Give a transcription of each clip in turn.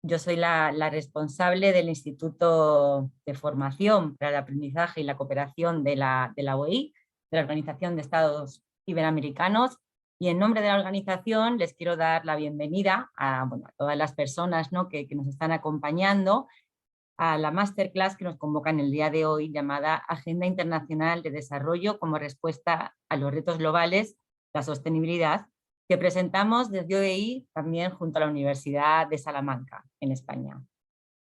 Yo soy la responsable del Instituto de Formación para el Aprendizaje y la Cooperación de la OEI, de la Organización de Estados Iberoamericanos, y en nombre de la organización les quiero dar la bienvenida a todas las personas, ¿no?, que nos están acompañando a la masterclass que nos convoca en el día de hoy, llamada Agenda Internacional de Desarrollo como respuesta a los retos globales, la sostenibilidad, que presentamos desde OEI también junto a la Universidad de Salamanca, en España.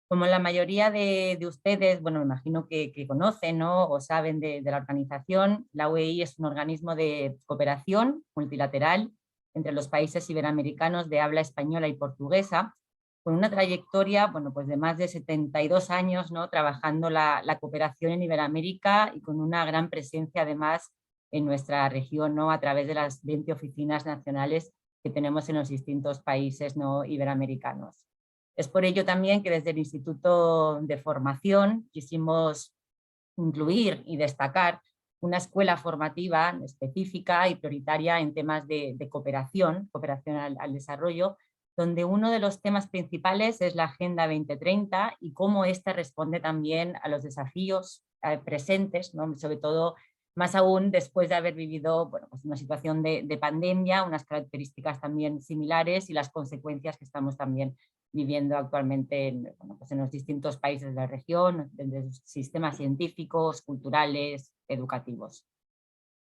Como la mayoría de ustedes, me imagino que conocen, ¿no?, o saben de la organización, la OEI es un organismo de cooperación multilateral entre los países iberoamericanos de habla española y portuguesa, con una trayectoria pues de más de 72 años, ¿no?, trabajando la cooperación en Iberoamérica y con una gran presencia además en nuestra región, ¿no?, a través de las 20 oficinas nacionales que tenemos en los distintos países, ¿no?, iberoamericanos. Es por ello también que desde el Instituto de Formación quisimos incluir y destacar una escuela formativa específica y prioritaria en temas de cooperación al desarrollo, donde uno de los temas principales es la Agenda 2030 y cómo ésta responde también a los desafíos presentes, ¿no?, sobre todo más aún después de haber vivido pues una situación de pandemia, unas características también similares y las consecuencias que estamos también viviendo actualmente pues en los distintos países de la región, desde sistemas científicos, culturales, educativos.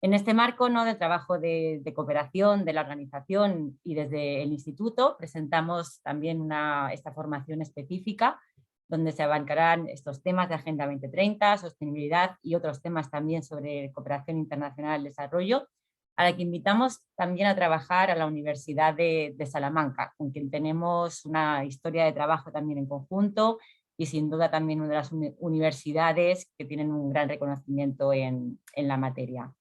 En este marco, ¿no?, de trabajo de cooperación de la organización y desde el instituto presentamos también esta formación específica donde se abarcarán estos temas de Agenda 2030, sostenibilidad y otros temas también sobre cooperación internacional y desarrollo, a la que invitamos también a trabajar a la Universidad de Salamanca, con quien tenemos una historia de trabajo también en conjunto y sin duda también una de las universidades que tienen un gran reconocimiento en la materia.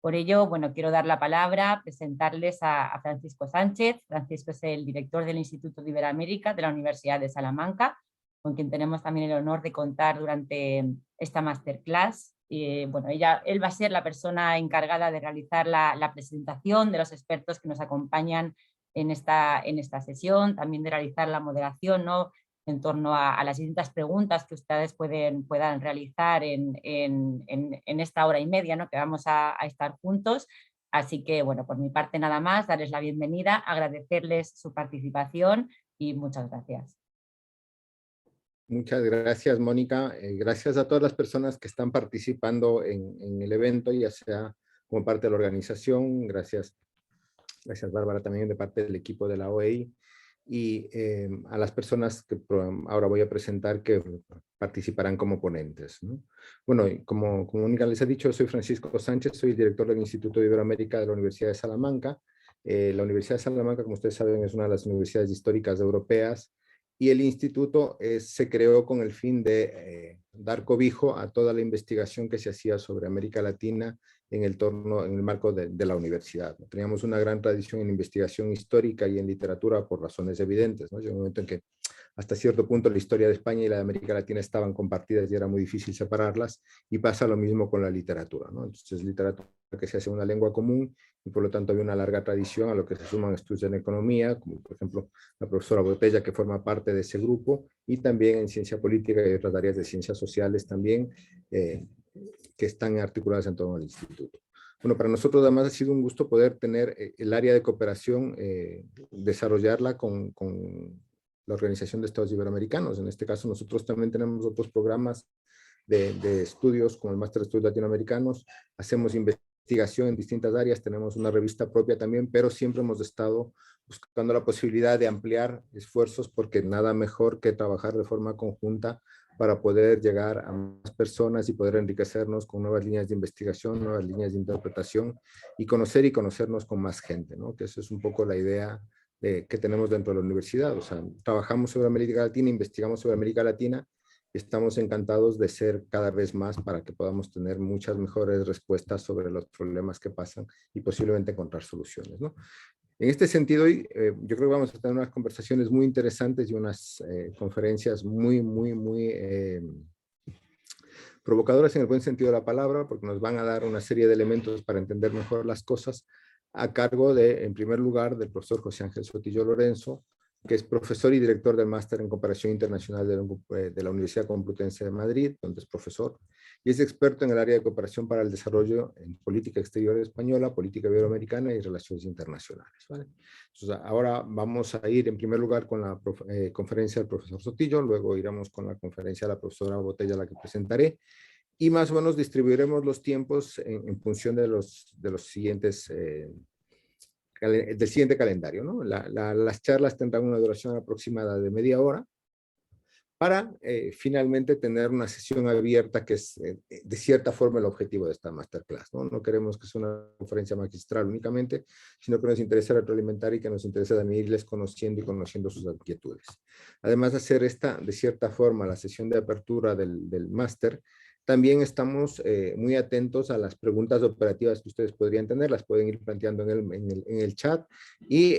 Por ello, quiero dar la palabra, presentarles a Francisco Sánchez. Francisco es el director del Instituto de Iberoamérica de la Universidad de Salamanca, con quien tenemos también el honor de contar durante esta masterclass. Él va a ser la persona encargada de realizar la presentación de los expertos que nos acompañan en esta sesión, también de realizar la moderación, ¿no?, en torno a las distintas preguntas que ustedes puedan realizar en esta hora y media, ¿no?, que vamos a estar juntos. Así que, por mi parte nada más, darles la bienvenida, agradecerles su participación y muchas gracias. Muchas gracias, Mónica. Gracias a todas las personas que están participando en el evento, ya sea como parte de la organización. Gracias, Bárbara, también de parte del equipo de la OEI. Y a las personas que ahora voy a presentar que participarán como ponentes, ¿no? Bueno, como Mónica les ha dicho, soy Francisco Sánchez, soy el director del Instituto de Iberoamérica de la Universidad de Salamanca. La Universidad de Salamanca, como ustedes saben, es una de las universidades históricas europeas, y el instituto se creó con el fin de dar cobijo a toda la investigación que se hacía sobre América Latina en el marco de la universidad. Teníamos una gran tradición en investigación histórica y en literatura por razones evidentes, ¿no? Llegó un momento en que hasta cierto punto la historia de España y la de América Latina estaban compartidas y era muy difícil separarlas, y pasa lo mismo con la literatura, ¿no? Entonces, literatura que se hace una lengua común, y por lo tanto había una larga tradición a lo que se suman estudios en economía, como por ejemplo la profesora Botella, que forma parte de ese grupo, y también en ciencia política y otras áreas de ciencias sociales también, que están articuladas en todo el instituto. Bueno, para nosotros además ha sido un gusto poder tener el área de cooperación, desarrollarla con la Organización de Estados Iberoamericanos. En este caso nosotros también tenemos otros programas de estudios, como el Máster de Estudios Latinoamericanos. Hacemos investigación en distintas áreas, tenemos una revista propia también, pero siempre hemos estado buscando la posibilidad de ampliar esfuerzos, porque nada mejor que trabajar de forma conjunta para poder llegar a más personas y poder enriquecernos con nuevas líneas de investigación, nuevas líneas de interpretación, y conocernos con más gente, ¿no? Que esa es un poco la idea que tenemos dentro de la universidad. O sea, trabajamos sobre América Latina, investigamos sobre América Latina, y estamos encantados de ser cada vez más para que podamos tener muchas mejores respuestas sobre los problemas que pasan y posiblemente encontrar soluciones, ¿no? En este sentido, hoy yo creo que vamos a tener unas conversaciones muy interesantes y unas conferencias muy provocadoras en el buen sentido de la palabra, porque nos van a dar una serie de elementos para entender mejor las cosas, a cargo de, en primer lugar, del profesor José Ángel Sotillo Lorenzo, que es profesor y director del Máster en Cooperación Internacional de la Universidad Complutense de Madrid, donde es profesor, y es experto en el área de cooperación para el desarrollo en política exterior española, política iberoamericana y relaciones internacionales, ¿vale? Entonces, ahora vamos a ir en primer lugar con la conferencia del profesor Sotillo, luego iremos con la conferencia de la profesora Botella, la que presentaré, y más o menos distribuiremos los tiempos en función de los siguientes del siguiente calendario, ¿no? Las charlas tendrán una duración aproximada de media hora para finalmente tener una sesión abierta que es de cierta forma el objetivo de esta masterclass, ¿no? No queremos que sea una conferencia magistral únicamente, sino que nos interesa retroalimentar y que nos interesa también irles conociendo y conociendo sus inquietudes. Además de hacer esta, de cierta forma, la sesión de apertura del máster, también estamos muy atentos a las preguntas operativas que ustedes podrían tener, las pueden ir planteando en el chat y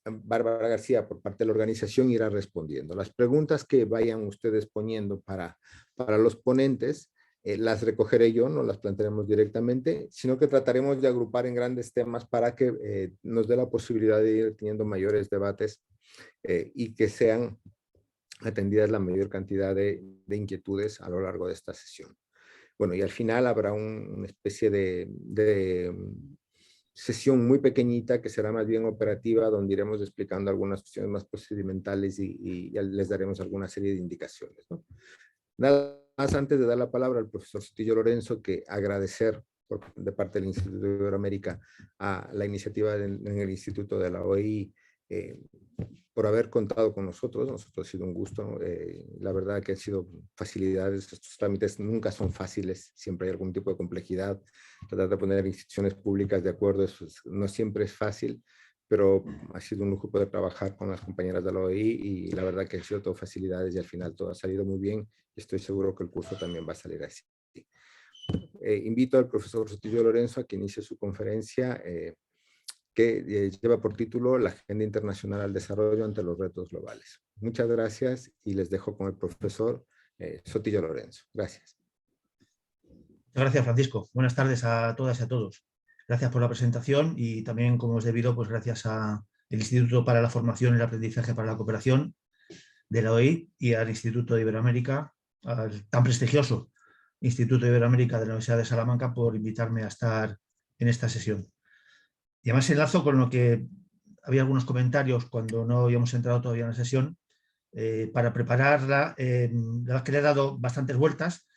Bárbara García, por parte de la organización, irá respondiendo. Las preguntas que vayan ustedes poniendo para los ponentes, las recogeré yo, no las plantearemos directamente, sino que trataremos de agrupar en grandes temas para que nos dé la posibilidad de ir teniendo mayores debates y que sean atendidas la mayor cantidad de inquietudes a lo largo de esta sesión. Bueno, y al final habrá una especie de sesión muy pequeñita que será más bien operativa, donde iremos explicando algunas cuestiones más procedimentales y les daremos alguna serie de indicaciones, ¿no? Nada más antes de dar la palabra al profesor Sotillo Lorenzo, que agradecer de parte del Instituto de Iberoamérica a la iniciativa en el Instituto de la OEI por haber contado con nosotros. Nosotros ha sido un gusto, la verdad que han sido facilidades, estos trámites nunca son fáciles, siempre hay algún tipo de complejidad, tratar de poner instituciones públicas de acuerdo no siempre es fácil, pero ha sido un lujo poder trabajar con las compañeras de la OEI y la verdad que ha sido todo facilidades y al final todo ha salido muy bien y estoy seguro que el curso también va a salir así. Invito al profesor Sotillo Lorenzo a que inicie su conferencia que lleva por título La Agenda Internacional al Desarrollo ante los Retos Globales. Muchas gracias y les dejo con el profesor Sotillo Lorenzo. Gracias. Gracias, Francisco. Buenas tardes a todas y a todos. Gracias por la presentación y también, como es debido, pues gracias al Instituto para la Formación y el Aprendizaje para la Cooperación de la OEI y al Instituto de Iberoamérica, al tan prestigioso Instituto de Iberoamérica de la Universidad de Salamanca, por invitarme a estar en esta sesión. Y además enlazo con lo que había algunos comentarios cuando no habíamos entrado todavía en la sesión. Para prepararla, la verdad es que le he dado bastantes vueltas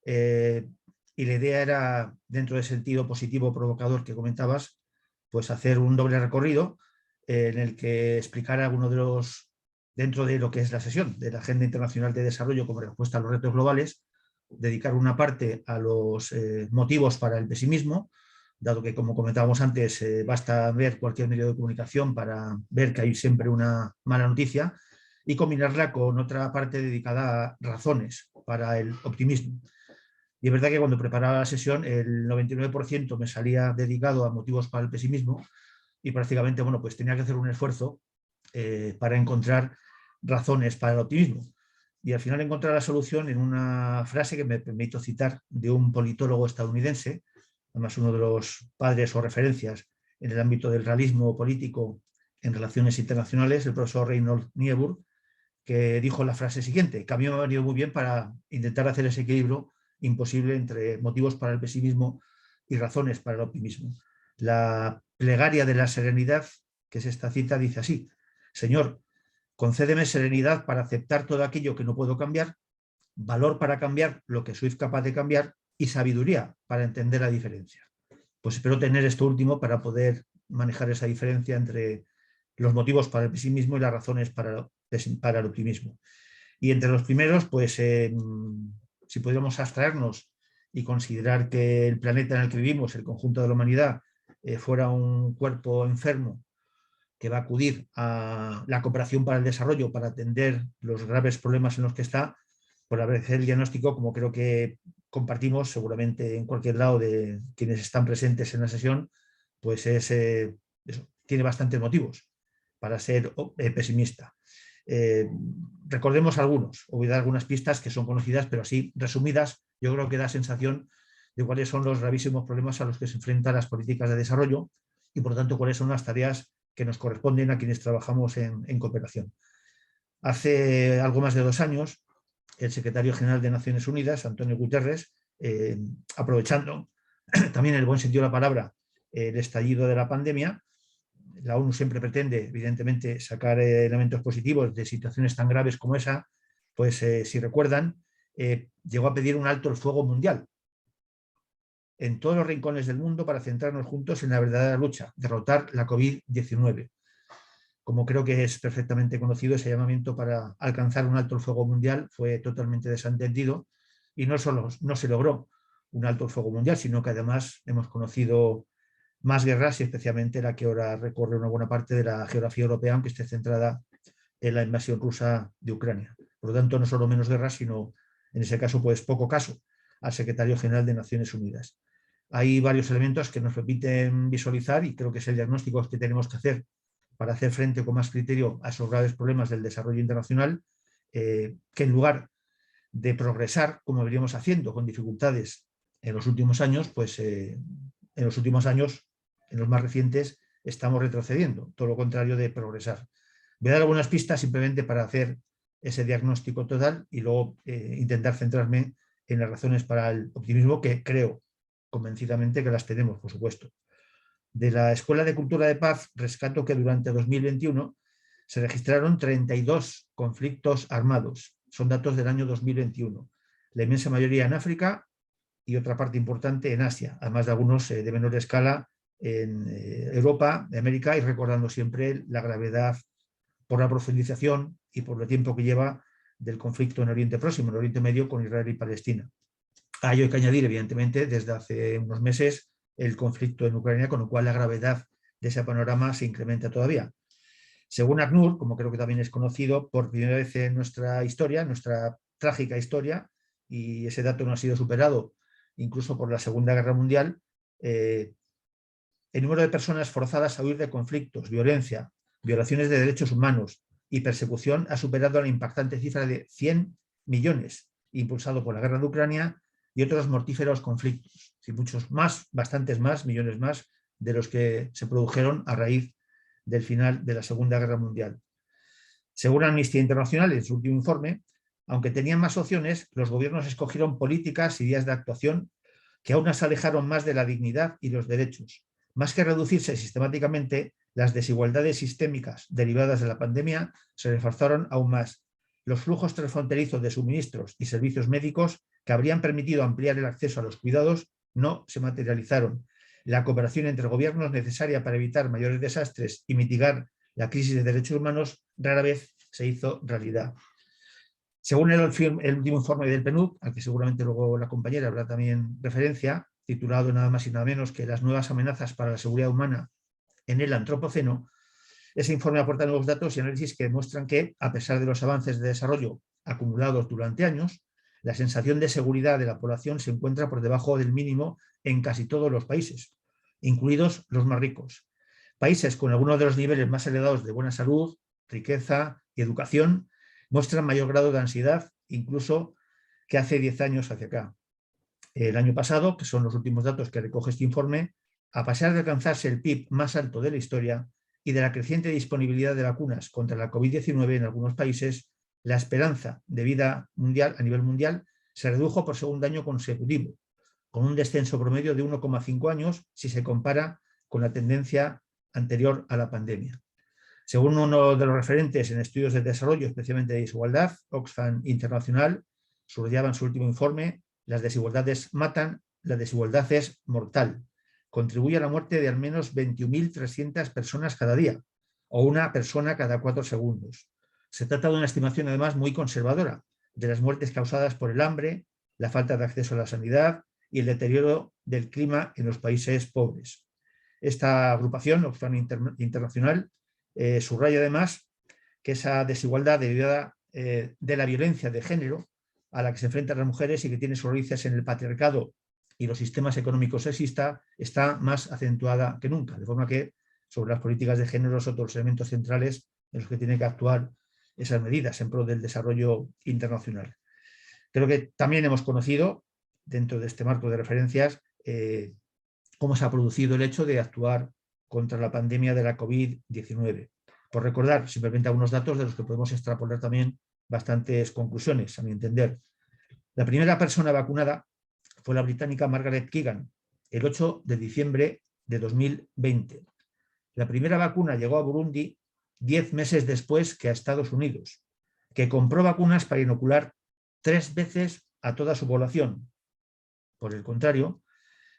y la idea era, dentro del sentido positivo provocador que comentabas, pues hacer un doble recorrido en el que explicara algunos de los, dentro de lo que es la sesión de la Agenda Internacional de Desarrollo como respuesta a los retos globales, dedicar una parte a los motivos para el pesimismo, dado que, como comentábamos antes, basta ver cualquier medio de comunicación para ver que hay siempre una mala noticia, y combinarla con otra parte dedicada a razones para el optimismo. Y es verdad que cuando preparaba la sesión el 99% me salía dedicado a motivos para el pesimismo y prácticamente, bueno, pues tenía que hacer un esfuerzo para encontrar razones para el optimismo. Y al final encontré la solución en una frase que me permito citar de un politólogo estadounidense, además uno de los padres o referencias en el ámbito del realismo político en relaciones internacionales, el profesor Reinhold Niebuhr, que dijo la frase siguiente, que a mí me ha venido muy bien para intentar hacer ese equilibrio imposible entre motivos para el pesimismo y razones para el optimismo. La plegaria de la serenidad, que es esta cita, dice así: Señor, concédeme serenidad para aceptar todo aquello que no puedo cambiar, valor para cambiar lo que soy capaz de cambiar y sabiduría para entender la diferencia. Pues espero tener esto último para poder manejar esa diferencia entre los motivos para el pesimismo y las razones para el optimismo. Y entre los primeros, pues si pudiéramos abstraernos y considerar que el planeta en el que vivimos, el conjunto de la humanidad, fuera un cuerpo enfermo que va a acudir a la cooperación para el desarrollo para atender los graves problemas en los que está, por haber el diagnóstico, como creo que compartimos seguramente en cualquier lado de quienes están presentes en la sesión, pues es, eso, tiene bastantes motivos para ser pesimista. Recordemos algunos, o voy a dar algunas pistas que son conocidas, pero así resumidas, yo creo que da sensación de cuáles son los gravísimos problemas a los que se enfrentan las políticas de desarrollo y por lo tanto cuáles son las tareas que nos corresponden a quienes trabajamos en cooperación. Hace algo más de 2 años, el secretario general de Naciones Unidas, Antonio Guterres, aprovechando también en el buen sentido de la palabra el estallido de la pandemia, la ONU siempre pretende, evidentemente, sacar elementos positivos de situaciones tan graves como esa, pues si recuerdan, llegó a pedir un alto el fuego mundial en todos los rincones del mundo para centrarnos juntos en la verdadera lucha, derrotar la COVID-19. Como creo que es perfectamente conocido, ese llamamiento para alcanzar un alto el fuego mundial fue totalmente desatendido y no solo no se logró un alto el fuego mundial, sino que además hemos conocido más guerras y especialmente la que ahora recorre una buena parte de la geografía europea, aunque esté centrada en la invasión rusa de Ucrania. Por lo tanto, no solo menos guerras, sino en ese caso, pues poco caso al secretario general de Naciones Unidas. Hay varios elementos que nos permiten visualizar y creo que es el diagnóstico que tenemos que hacer para hacer frente con más criterio a esos graves problemas del desarrollo internacional, que en lugar de progresar como veníamos haciendo con dificultades en los últimos años, pues en los últimos años, en los más recientes, estamos retrocediendo, todo lo contrario de progresar. Voy a dar algunas pistas simplemente para hacer ese diagnóstico total y luego intentar centrarme en las razones para el optimismo, que creo convencidamente que las tenemos, por supuesto. De la Escuela de Cultura de Paz rescato que durante 2021 se registraron 32 conflictos armados. Son datos del año 2021. La inmensa mayoría en África y otra parte importante en Asia, además de algunos de menor escala en Europa, América, y recordando siempre la gravedad por la profundización y por el tiempo que lleva del conflicto en Oriente Próximo, en Oriente Medio, con Israel y Palestina. A ello hay que añadir, evidentemente, desde hace unos meses el conflicto en Ucrania, con lo cual la gravedad de ese panorama se incrementa todavía. Según ACNUR, como creo que también es conocido, por primera vez en nuestra historia, nuestra trágica historia, y ese dato no ha sido superado incluso por la Segunda Guerra Mundial, el número de personas forzadas a huir de conflictos, violencia, violaciones de derechos humanos y persecución ha superado la impactante cifra de 100 millones, impulsado por la guerra de Ucrania y otros mortíferos conflictos, y muchos más, bastantes más, millones más, de los que se produjeron a raíz del final de la Segunda Guerra Mundial. Según Amnistía Internacional, en su último informe, aunque tenían más opciones, los gobiernos escogieron políticas y vías de actuación que aún nos alejaron más de la dignidad y los derechos. Más que reducirse sistemáticamente, las desigualdades sistémicas derivadas de la pandemia se reforzaron aún más. Los flujos transfronterizos de suministros y servicios médicos que habrían permitido ampliar el acceso a los cuidados no se materializaron. La cooperación entre gobiernos necesaria para evitar mayores desastres y mitigar la crisis de derechos humanos rara vez se hizo realidad. Según el último informe del PNUD, al que seguramente luego la compañera habrá también referencia, titulado nada más y nada menos que Las nuevas amenazas para la seguridad humana en el Antropoceno, ese informe aporta nuevos datos y análisis que demuestran que, a pesar de los avances de desarrollo acumulados durante años, la sensación de seguridad de la población se encuentra por debajo del mínimo en casi todos los países, incluidos los más ricos. Países con algunos de los niveles más elevados de buena salud, riqueza y educación muestran mayor grado de ansiedad, incluso que hace 10 años hacia acá. El año pasado, que son los últimos datos que recoge este informe, a pesar de alcanzarse el PIB más alto de la historia y de la creciente disponibilidad de vacunas contra la COVID-19 en algunos países, la esperanza de vida mundial a nivel mundial se redujo por segundo año consecutivo, con un descenso promedio de 1,5 años si se compara con la tendencia anterior a la pandemia. Según uno de los referentes en estudios de desarrollo, especialmente de desigualdad, Oxfam Internacional, subrayaba en su último informe: las desigualdades matan, la desigualdad es mortal. Contribuye a la muerte de al menos 21.300 personas cada día, o una persona cada 4 segundos. Se trata de una estimación además muy conservadora de las muertes causadas por el hambre, la falta de acceso a la sanidad y el deterioro del clima en los países pobres. Esta agrupación, Oxfam Internacional, subraya además que esa desigualdad derivada de la violencia de género a la que se enfrentan las mujeres y que tiene sus raíces en el patriarcado y los sistemas económicos sexistas está más acentuada que nunca, de forma que sobre las políticas de género son otros elementos centrales en los que tienen que actuar esas medidas en pro del desarrollo internacional. Creo que también hemos conocido, dentro de este marco de referencias, cómo se ha producido el hecho de actuar contra la pandemia de la COVID-19. Por recordar simplemente algunos datos de los que podemos extrapolar también bastantes conclusiones, a mi entender. La primera persona vacunada fue la británica Margaret Keegan, el 8 de diciembre de 2020. La primera vacuna llegó a Burundi 10 meses después que a Estados Unidos, que compró vacunas para inocular 3 veces a toda su población. Por el contrario,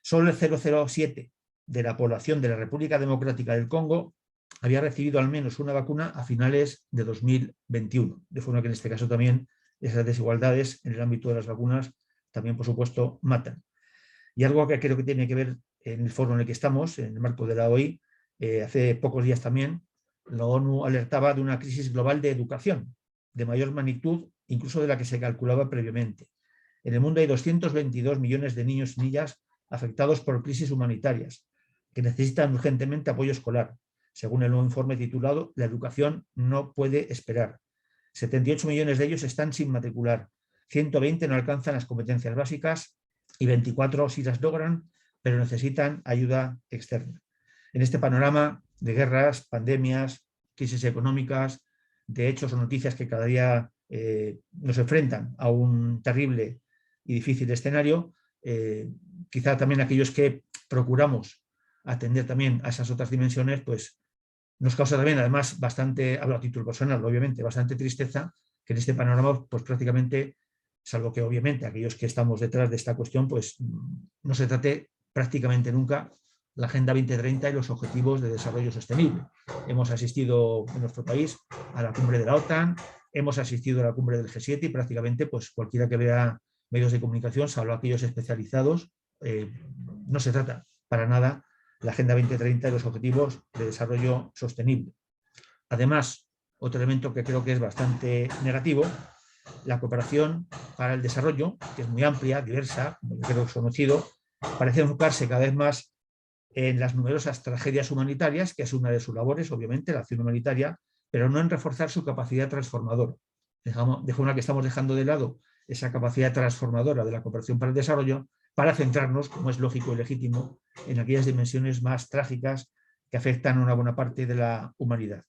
solo el 0,07 de la población de la República Democrática del Congo había recibido al menos una vacuna a finales de 2021. De forma que en este caso también esas desigualdades en el ámbito de las vacunas también, por supuesto, matan. Y algo que creo que tiene que ver en el foro en el que estamos, en el marco de la OI, hace pocos días también, la ONU alertaba de una crisis global de educación, de mayor magnitud incluso de la que se calculaba previamente. En el mundo hay 222 millones de niños y niñas afectados por crisis humanitarias, que necesitan urgentemente apoyo escolar, según el nuevo informe titulado La educación no puede esperar. 78 millones de ellos están sin matricular, 120 no alcanzan las competencias básicas y 24 sí las logran, pero necesitan ayuda externa. En este panorama de guerras, pandemias, crisis económicas, de hechos o noticias que cada día nos enfrentan a un terrible y difícil escenario, quizá también aquellos que procuramos atender también a esas otras dimensiones, pues nos causa también, además, bastante, hablo a título personal, obviamente, bastante tristeza que en este panorama, pues prácticamente, salvo que obviamente aquellos que estamos detrás de esta cuestión, pues no se trate prácticamente nunca la Agenda 2030 y los Objetivos de Desarrollo Sostenible. Hemos asistido en nuestro país a la cumbre de la OTAN, hemos asistido a la cumbre del G7 y prácticamente pues cualquiera que vea medios de comunicación, salvo aquellos especializados, no se trata para nada la Agenda 2030 y los Objetivos de Desarrollo Sostenible. Además, otro elemento que creo que es bastante negativo, la cooperación para el desarrollo, que es muy amplia, diversa, como yo creo que es conocido, parece enfocarse cada vez más en las numerosas tragedias humanitarias, que es una de sus labores, obviamente, la acción humanitaria, pero no en reforzar su capacidad transformadora. De forma que estamos dejando de lado esa capacidad transformadora de la cooperación para el desarrollo para centrarnos, como es lógico y legítimo, en aquellas dimensiones más trágicas que afectan a una buena parte de la humanidad.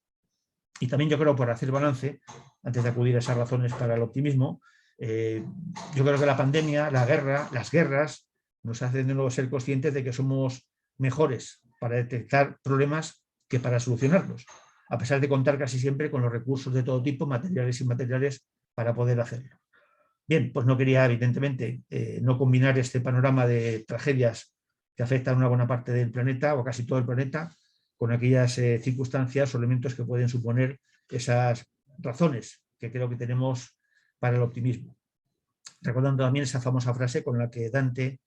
Y también yo creo, por hacer balance, antes de acudir a esas razones para el optimismo, yo creo que la pandemia, la guerra, las guerras, nos hacen de nuevo ser conscientes de que somos mejores para detectar problemas que para solucionarlos, a pesar de contar casi siempre con los recursos de todo tipo, materiales y inmateriales, para poder hacerlo. Bien, pues no quería, evidentemente, no combinar este panorama de tragedias que afectan a una buena parte del planeta, o casi todo el planeta, con aquellas circunstancias o elementos que pueden suponer esas razones que creo que tenemos para el optimismo. Recordando también esa famosa frase con la que Dante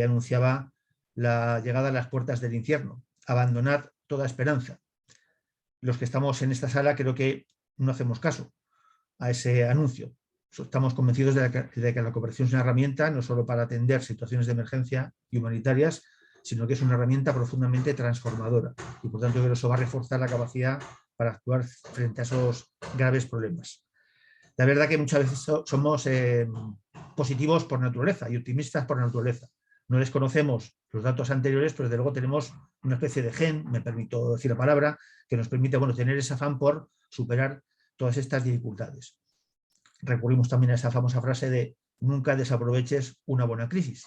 anunciaba la llegada a las puertas del infierno: abandonad toda esperanza. Los que estamos en esta sala creo que no hacemos caso a ese anuncio. Estamos convencidos de que la cooperación es una herramienta no solo para atender situaciones de emergencia y humanitarias, sino que es una herramienta profundamente transformadora. Y por tanto, eso va a reforzar la capacidad para actuar frente a esos graves problemas. La verdad que muchas veces somos positivos por naturaleza y optimistas por naturaleza. No desconocemos los datos anteriores, pero desde luego tenemos una especie de gen, me permito decir la palabra, que nos permite tener ese afán por superar todas estas dificultades. Recurrimos también a esa famosa frase de nunca desaproveches una buena crisis.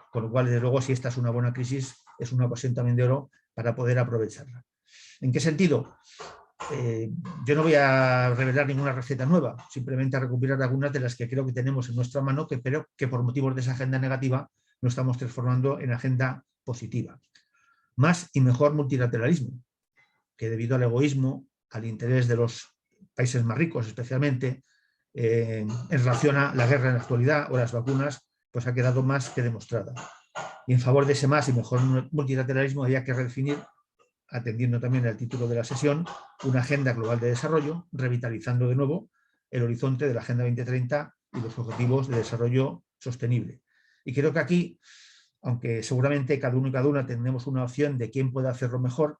Con lo cual, desde luego, si esta es una buena crisis, es una ocasión también de oro para poder aprovecharla. ¿En qué sentido? Yo no voy a revelar ninguna receta nueva, simplemente a recuperar algunas de las que creo que tenemos en nuestra mano, pero que por motivos de esa agenda negativa no estamos transformando en agenda positiva. Más y mejor multilateralismo, que debido al egoísmo, al interés de los países más ricos especialmente, en relación a la guerra en la actualidad o las vacunas, pues ha quedado más que demostrada. Y en favor de ese más y mejor multilateralismo había que redefinir, atendiendo también al título de la sesión, una agenda global de desarrollo, revitalizando de nuevo el horizonte de la Agenda 2030 y los objetivos de desarrollo sostenible. Y creo que aquí, aunque seguramente cada uno y cada una tenemos una opción de quién puede hacerlo mejor,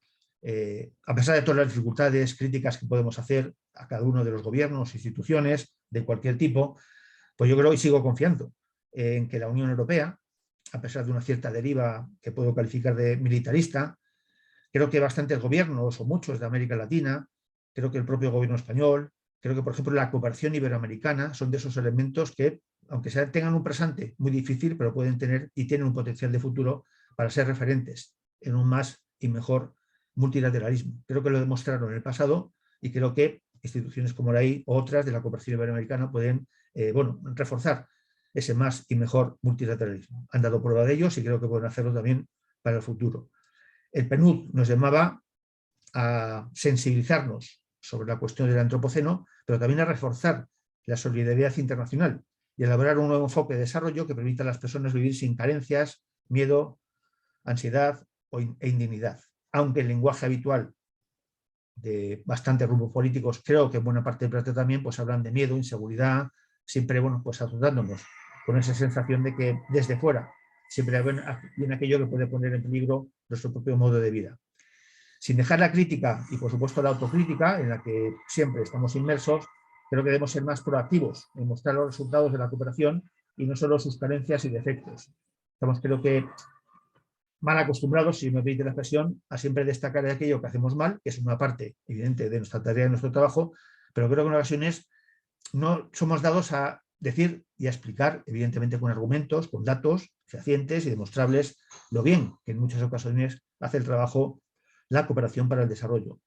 a pesar de todas las dificultades, críticas que podemos hacer a cada uno de los gobiernos, instituciones, de cualquier tipo, pues yo creo y sigo confiando en que la Unión Europea, a pesar de una cierta deriva que puedo calificar de militarista, Creo que bastantes gobiernos, o muchos de América Latina, creo que el propio gobierno español, creo que, por ejemplo, la cooperación iberoamericana son de esos elementos que, aunque tengan un presente muy difícil, pero pueden tener y tienen un potencial de futuro para ser referentes en un más y mejor multilateralismo. Creo que lo demostraron en el pasado y creo que instituciones como la AI o otras de la cooperación iberoamericana pueden reforzar ese más y mejor multilateralismo. Han dado prueba de ellos y creo que pueden hacerlo también para el futuro. El PNUD nos llamaba a sensibilizarnos sobre la cuestión del antropoceno, pero también a reforzar la solidaridad internacional y elaborar un nuevo enfoque de desarrollo que permita a las personas vivir sin carencias, miedo, ansiedad e indignidad. Aunque el lenguaje habitual de bastantes grupos políticos, creo que en buena parte del planeta también, pues hablan de miedo, inseguridad, siempre, pues azotándonos con esa sensación de que desde fuera siempre viene aquello que puede poner en peligro nuestro propio modo de vida. Sin dejar la crítica y, por supuesto, la autocrítica, en la que siempre estamos inmersos, creo que debemos ser más proactivos en mostrar los resultados de la cooperación y no solo sus carencias y defectos. Estamos, creo que, mal acostumbrados, si me permite la expresión, a siempre destacar aquello que hacemos mal, que es una parte evidente de nuestra tarea, de nuestro trabajo, pero creo que en ocasiones no somos dados a decir y a explicar, evidentemente con argumentos, con datos fehacientes y demostrables, lo bien que en muchas ocasiones hace el trabajo la cooperación para el desarrollo.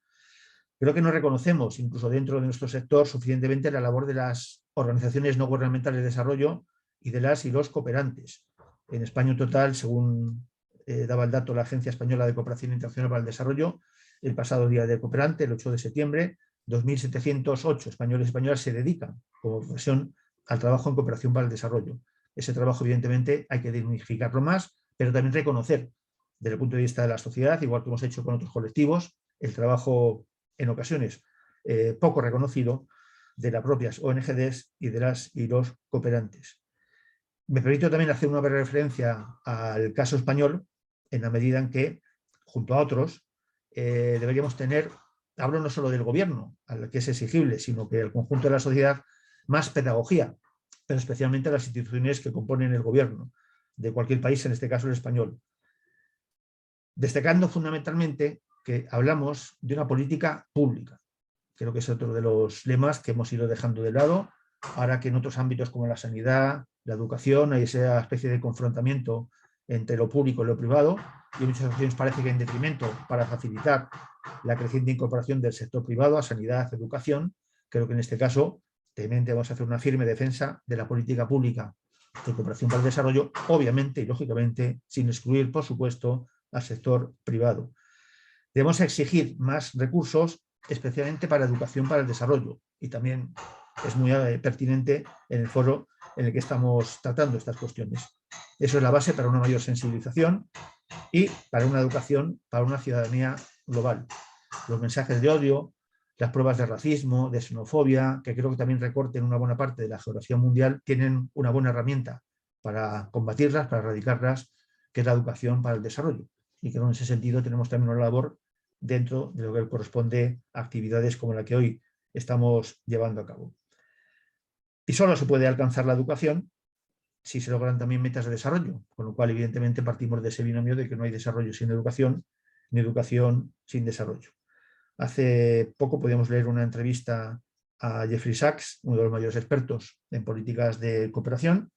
Creo que no reconocemos, incluso dentro de nuestro sector, suficientemente la labor de las organizaciones no gubernamentales de desarrollo y de las y los cooperantes. En España en total, según daba el dato la Agencia Española de Cooperación Internacional para el Desarrollo, el pasado día de cooperante, el 8 de septiembre, 2.708 españoles y españolas se dedican como profesión al trabajo en cooperación para el desarrollo. Ese trabajo, evidentemente, hay que dignificarlo más, pero también reconocer, desde el punto de vista de la sociedad, igual que hemos hecho con otros colectivos, el trabajo en ocasiones poco reconocido de las propias ONGs y de las y los cooperantes. Me permito también hacer una breve referencia al caso español, en la medida en que, junto a otros, deberíamos tener, hablo no solo del gobierno, al que es exigible, sino que el conjunto de la sociedad, más pedagogía, pero especialmente las instituciones que componen el gobierno de cualquier país, en este caso el español. Destacando fundamentalmente que hablamos de una política pública. Creo que es otro de los lemas que hemos ido dejando de lado, ahora que en otros ámbitos como la sanidad, la educación, hay esa especie de confrontamiento entre lo público y lo privado, y en muchas ocasiones parece que en detrimento para facilitar la creciente incorporación del sector privado a sanidad, educación. Creo que en este caso también vamos a hacer una firme defensa de la política pública de cooperación para el desarrollo, obviamente y lógicamente sin excluir, por supuesto, al sector privado. Debemos exigir más recursos, especialmente para educación para el desarrollo, y también es muy pertinente en el foro en el que estamos tratando estas cuestiones. Eso es la base para una mayor sensibilización y para una educación, para una ciudadanía global. Los mensajes de odio, las pruebas de racismo, de xenofobia, que creo que también recorten una buena parte de la geografía mundial, tienen una buena herramienta para combatirlas, para erradicarlas, que es la educación para el desarrollo. Y que en ese sentido tenemos también una labor dentro de lo que corresponde a actividades como la que hoy estamos llevando a cabo. Y solo se puede alcanzar la educación si se logran también metas de desarrollo, con lo cual evidentemente partimos de ese binomio de que no hay desarrollo sin educación, ni educación sin desarrollo. Hace poco podíamos leer una entrevista a Jeffrey Sachs, uno de los mayores expertos en políticas de cooperación,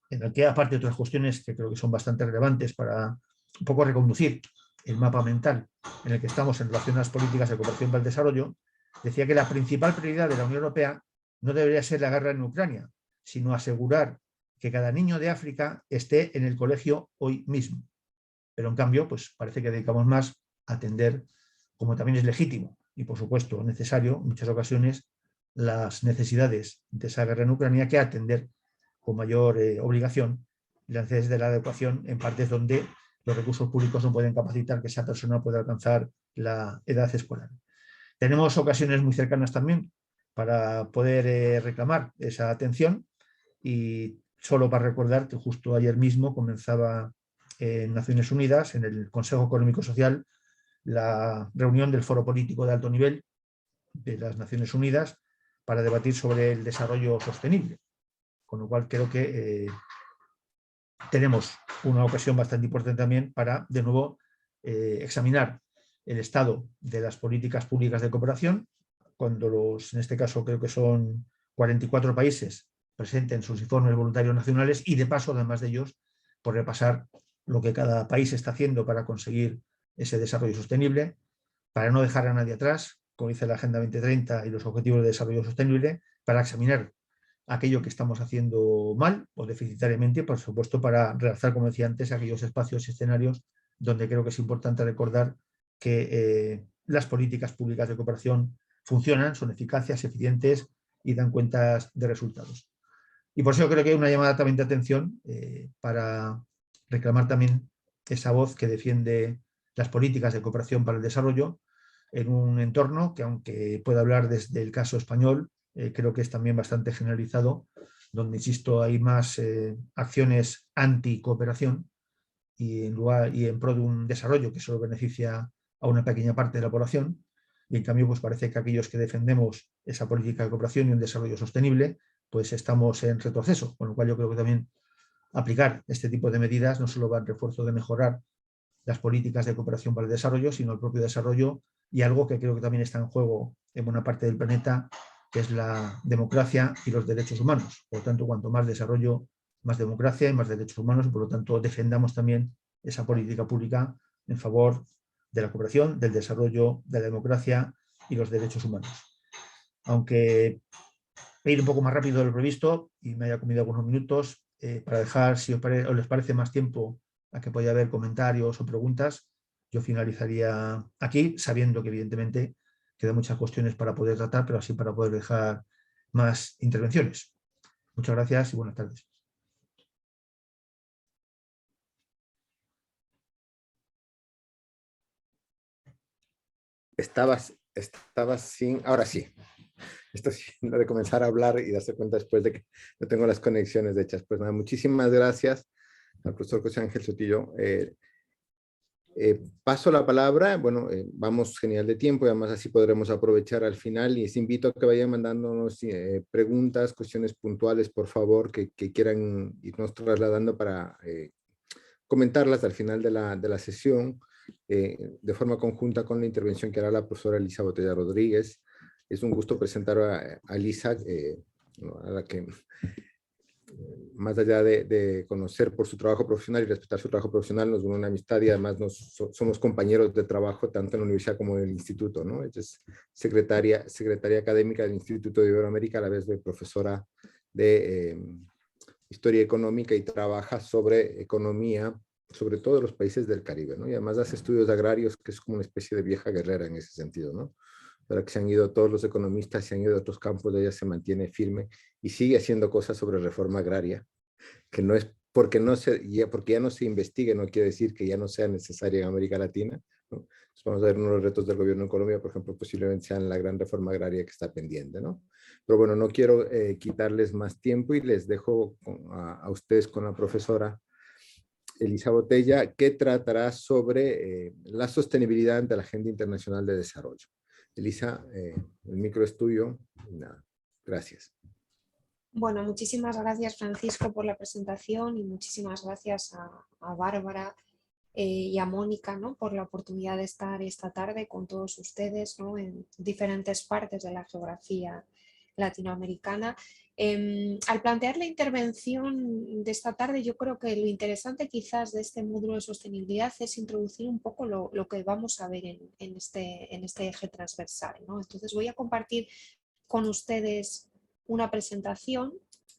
en el que, aparte de otras cuestiones que creo que son bastante relevantes para un poco reconducir el mapa mental en el que estamos en relación a las políticas de cooperación para el desarrollo, decía que la principal prioridad de la Unión Europea no debería ser la guerra en Ucrania, sino asegurar que cada niño de África esté en el colegio hoy mismo. Pero en cambio, pues parece que dedicamos más a atender, como también es legítimo y por supuesto necesario en muchas ocasiones, las necesidades de esa guerra en Ucrania, que a atender con mayor obligación las necesidades de la educación en partes donde los recursos públicos no pueden capacitar que esa persona pueda alcanzar la edad escolar. Tenemos ocasiones muy cercanas también para poder reclamar esa atención, y solo para recordar que justo ayer mismo comenzaba en Naciones Unidas, en el Consejo Económico y Social, la reunión del Foro Político de Alto Nivel de las Naciones Unidas para debatir sobre el desarrollo sostenible. Con lo cual creo que tenemos una ocasión bastante importante también para, de nuevo, examinar el estado de las políticas públicas de cooperación, cuando en este caso creo que son 44 países, presenten sus informes voluntarios nacionales y de paso, además de ellos, por repasar lo que cada país está haciendo para conseguir ese desarrollo sostenible, para no dejar a nadie atrás, como dice la Agenda 2030 y los Objetivos de Desarrollo Sostenible, para examinar aquello que estamos haciendo mal o deficitariamente, por supuesto, para realzar, como decía antes, aquellos espacios y escenarios donde creo que es importante recordar que las políticas públicas de cooperación funcionan, son eficaces, eficientes y dan cuentas de resultados. Y por eso creo que hay una llamada también de atención para reclamar también esa voz que defiende las políticas de cooperación para el desarrollo en un entorno que, aunque pueda hablar desde el caso español, creo que es también bastante generalizado, donde, insisto, hay más acciones anti-cooperación y en pro de un desarrollo que solo beneficia a una pequeña parte de la población. Y en cambio, pues parece que aquellos que defendemos esa política de cooperación y un desarrollo sostenible, pues estamos en retroceso, con lo cual yo creo que también aplicar este tipo de medidas no solo va en refuerzo de mejorar las políticas de cooperación para el desarrollo, sino el propio desarrollo y algo que creo que también está en juego en buena parte del planeta, que es la democracia y los derechos humanos. Por lo tanto, cuanto más desarrollo, más democracia y más derechos humanos, y por lo tanto defendamos también esa política pública en favor de la cooperación, del desarrollo, de la democracia y los derechos humanos. Aunque voy a ir un poco más rápido de lo previsto y me haya comido algunos minutos, para dejar, si os les parece, más tiempo a que pueda haber comentarios o preguntas, yo finalizaría aquí, sabiendo que evidentemente quedan muchas cuestiones para poder tratar, pero así para poder dejar más intervenciones. Muchas gracias y buenas tardes. Estabas sin... Ahora sí. Esto sí, lo de comenzar a hablar y darse cuenta después de que no tengo las conexiones hechas. Pues nada, muchísimas gracias al profesor José Ángel Sotillo. Paso la palabra, bueno, vamos genial de tiempo y además así podremos aprovechar al final y les invito a que vayan mandándonos preguntas, cuestiones puntuales, por favor, que quieran irnos trasladando para comentarlas al final de la sesión, de forma conjunta con la intervención que hará la profesora Elisa Botella Rodríguez. Es un gusto presentar a Elisa, a la que más allá de conocer por su trabajo profesional y respetar su trabajo profesional, nos une una amistad y además somos compañeros de trabajo tanto en la universidad como en el instituto, ¿no? Ella es secretaria académica del Instituto de Iberoamérica, a la vez de profesora de Historia Económica y trabaja sobre economía, sobre todo de los países del Caribe, ¿no? Y además hace estudios agrarios, que es como una especie de vieja guerrera en ese sentido, ¿no? Ahora que se han ido todos los economistas, se han ido a otros campos, ella se mantiene firme y sigue haciendo cosas sobre reforma agraria, que no es porque ya no se investigue, no quiere decir que ya no sea necesaria en América Latina, ¿no? Entonces vamos a ver uno de los retos del gobierno en Colombia, por ejemplo, posiblemente sean la gran reforma agraria que está pendiente, ¿no? Pero bueno, no quiero quitarles más tiempo y les dejo a ustedes con la profesora Elisa Botella, que tratará sobre la sostenibilidad ante la Agenda Internacional de Desarrollo. Elisa, el micro es tuyo. Nada, gracias. Bueno, muchísimas gracias, Francisco, por la presentación y muchísimas gracias a Bárbara y a Mónica, ¿no?, por la oportunidad de estar esta tarde con todos ustedes, ¿no?, en diferentes partes de la geografía latinoamericana. Al plantear la intervención de esta tarde, yo creo que lo interesante quizás de este módulo de sostenibilidad es introducir un poco lo que vamos a ver en este eje transversal, ¿no? Entonces voy a compartir con ustedes una presentación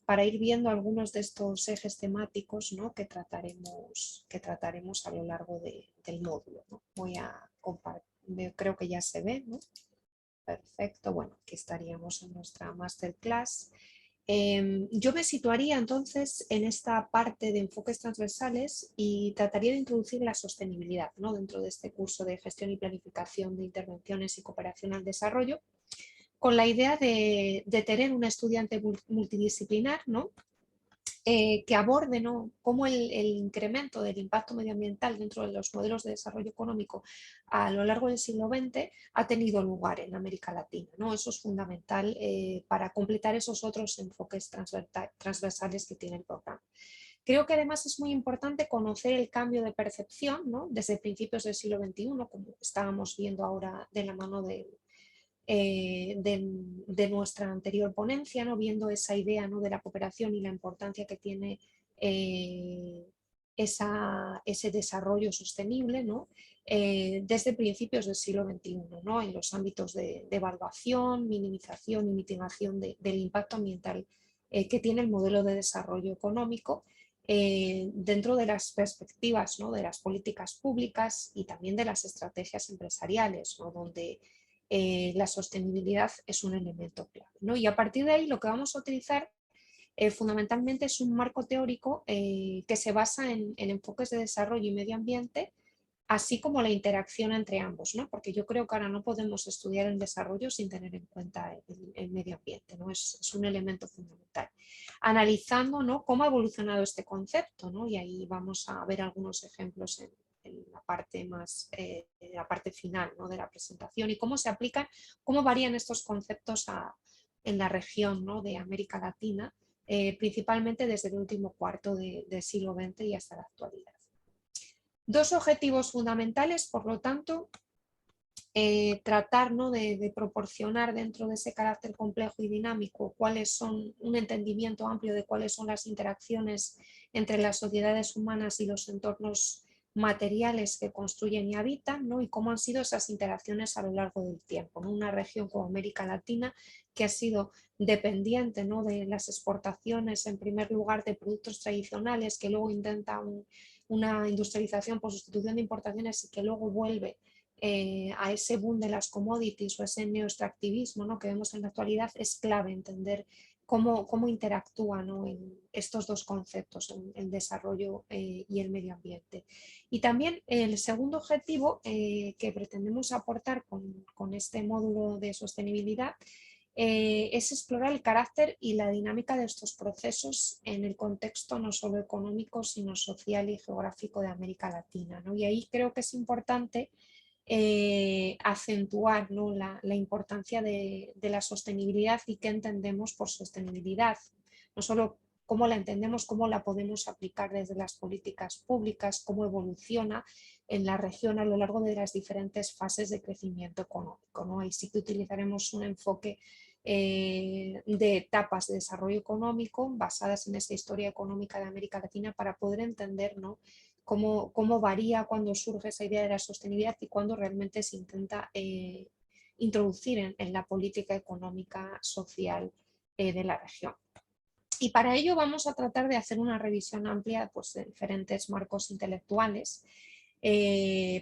para ir viendo algunos de estos ejes temáticos, ¿no?, que trataremos a lo largo del módulo, ¿no? Voy a compartir, creo que ya se ve, ¿no? Perfecto, bueno, aquí estaríamos en nuestra masterclass. Yo me situaría entonces en esta parte de enfoques transversales y trataría de introducir la sostenibilidad, ¿no?, dentro de este curso de gestión y planificación de intervenciones y cooperación al desarrollo, con la idea de tener un estudiante multidisciplinar, ¿no?, que aborde, ¿no?, cómo el incremento del impacto medioambiental dentro de los modelos de desarrollo económico a lo largo del siglo XX ha tenido lugar en América Latina, ¿no? Eso es fundamental para completar esos otros enfoques transversales que tiene el programa. Creo que además es muy importante conocer el cambio de percepción, ¿no? Desde principios del siglo XXI, como estábamos viendo ahora de la mano de nuestra anterior ponencia, ¿no? Viendo esa idea, ¿no? de la cooperación y la importancia que tiene ese desarrollo sostenible, ¿no? Desde principios del siglo XXI, ¿no? En los ámbitos de evaluación, minimización y mitigación del impacto ambiental que tiene el modelo de desarrollo económico dentro de las perspectivas, ¿no? de las políticas públicas y también de las estrategias empresariales, ¿no? donde la sostenibilidad es un elemento clave, ¿no? Y a partir de ahí lo que vamos a utilizar fundamentalmente es un marco teórico que se basa en enfoques de desarrollo y medio ambiente, así como la interacción entre ambos, ¿no? Porque yo creo que ahora no podemos estudiar el desarrollo sin tener en cuenta el medio ambiente, ¿no? Es un elemento fundamental. Analizando, ¿no? cómo ha evolucionado este concepto, ¿no? Y ahí vamos a ver algunos ejemplos en la parte más, la parte final, ¿no? de la presentación y cómo se aplican, cómo varían estos conceptos en la región, ¿no? de América Latina, principalmente desde el último cuarto del siglo XX y hasta la actualidad. Dos objetivos fundamentales, por lo tanto, tratar, ¿no? de proporcionar dentro de ese carácter complejo y dinámico cuáles son un entendimiento amplio de cuáles son las interacciones entre las sociedades humanas y los entornos materiales que construyen y habitan, ¿no? y cómo han sido esas interacciones a lo largo del tiempo, ¿no? Una región como América Latina que ha sido dependiente, ¿no? de las exportaciones en primer lugar de productos tradicionales que luego intenta una industrialización por sustitución de importaciones y que luego vuelve a ese boom de las commodities o ese neoextractivismo, ¿no? que vemos en la actualidad, es clave entender cómo interactúan, ¿no? en estos dos conceptos, el desarrollo y el medio ambiente. Y también el segundo objetivo que pretendemos aportar con este módulo de sostenibilidad es explorar el carácter y la dinámica de estos procesos en el contexto no solo económico, sino social y geográfico de América Latina, ¿no? Y ahí creo que es importante acentuar, ¿no? la importancia de la sostenibilidad y qué entendemos por sostenibilidad. No solo cómo la entendemos, cómo la podemos aplicar desde las políticas públicas, cómo evoluciona en la región a lo largo de las diferentes fases de crecimiento económico, ¿no? Ahí sí que utilizaremos un enfoque de etapas de desarrollo económico basadas en esa historia económica de América Latina para poder entender, ¿no? Cómo varía cuando surge esa idea de la sostenibilidad y cuando realmente se intenta introducir en la política económica social de la región. Y para ello vamos a tratar de hacer una revisión amplia pues, de diferentes marcos intelectuales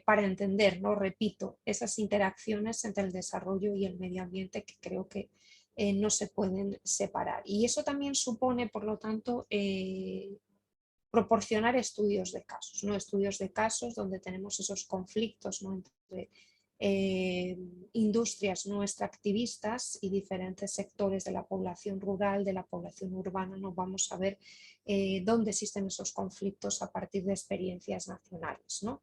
para entender, ¿no? repito, esas interacciones entre el desarrollo y el medio ambiente que creo que no se pueden separar. Y eso también supone, por lo tanto, proporcionar estudios de casos, ¿no? Estudios de casos donde tenemos esos conflictos, ¿no? entre industrias no extractivistas y diferentes sectores de la población rural, de la población urbana, ¿no? Vamos a ver dónde existen esos conflictos a partir de experiencias nacionales, ¿no?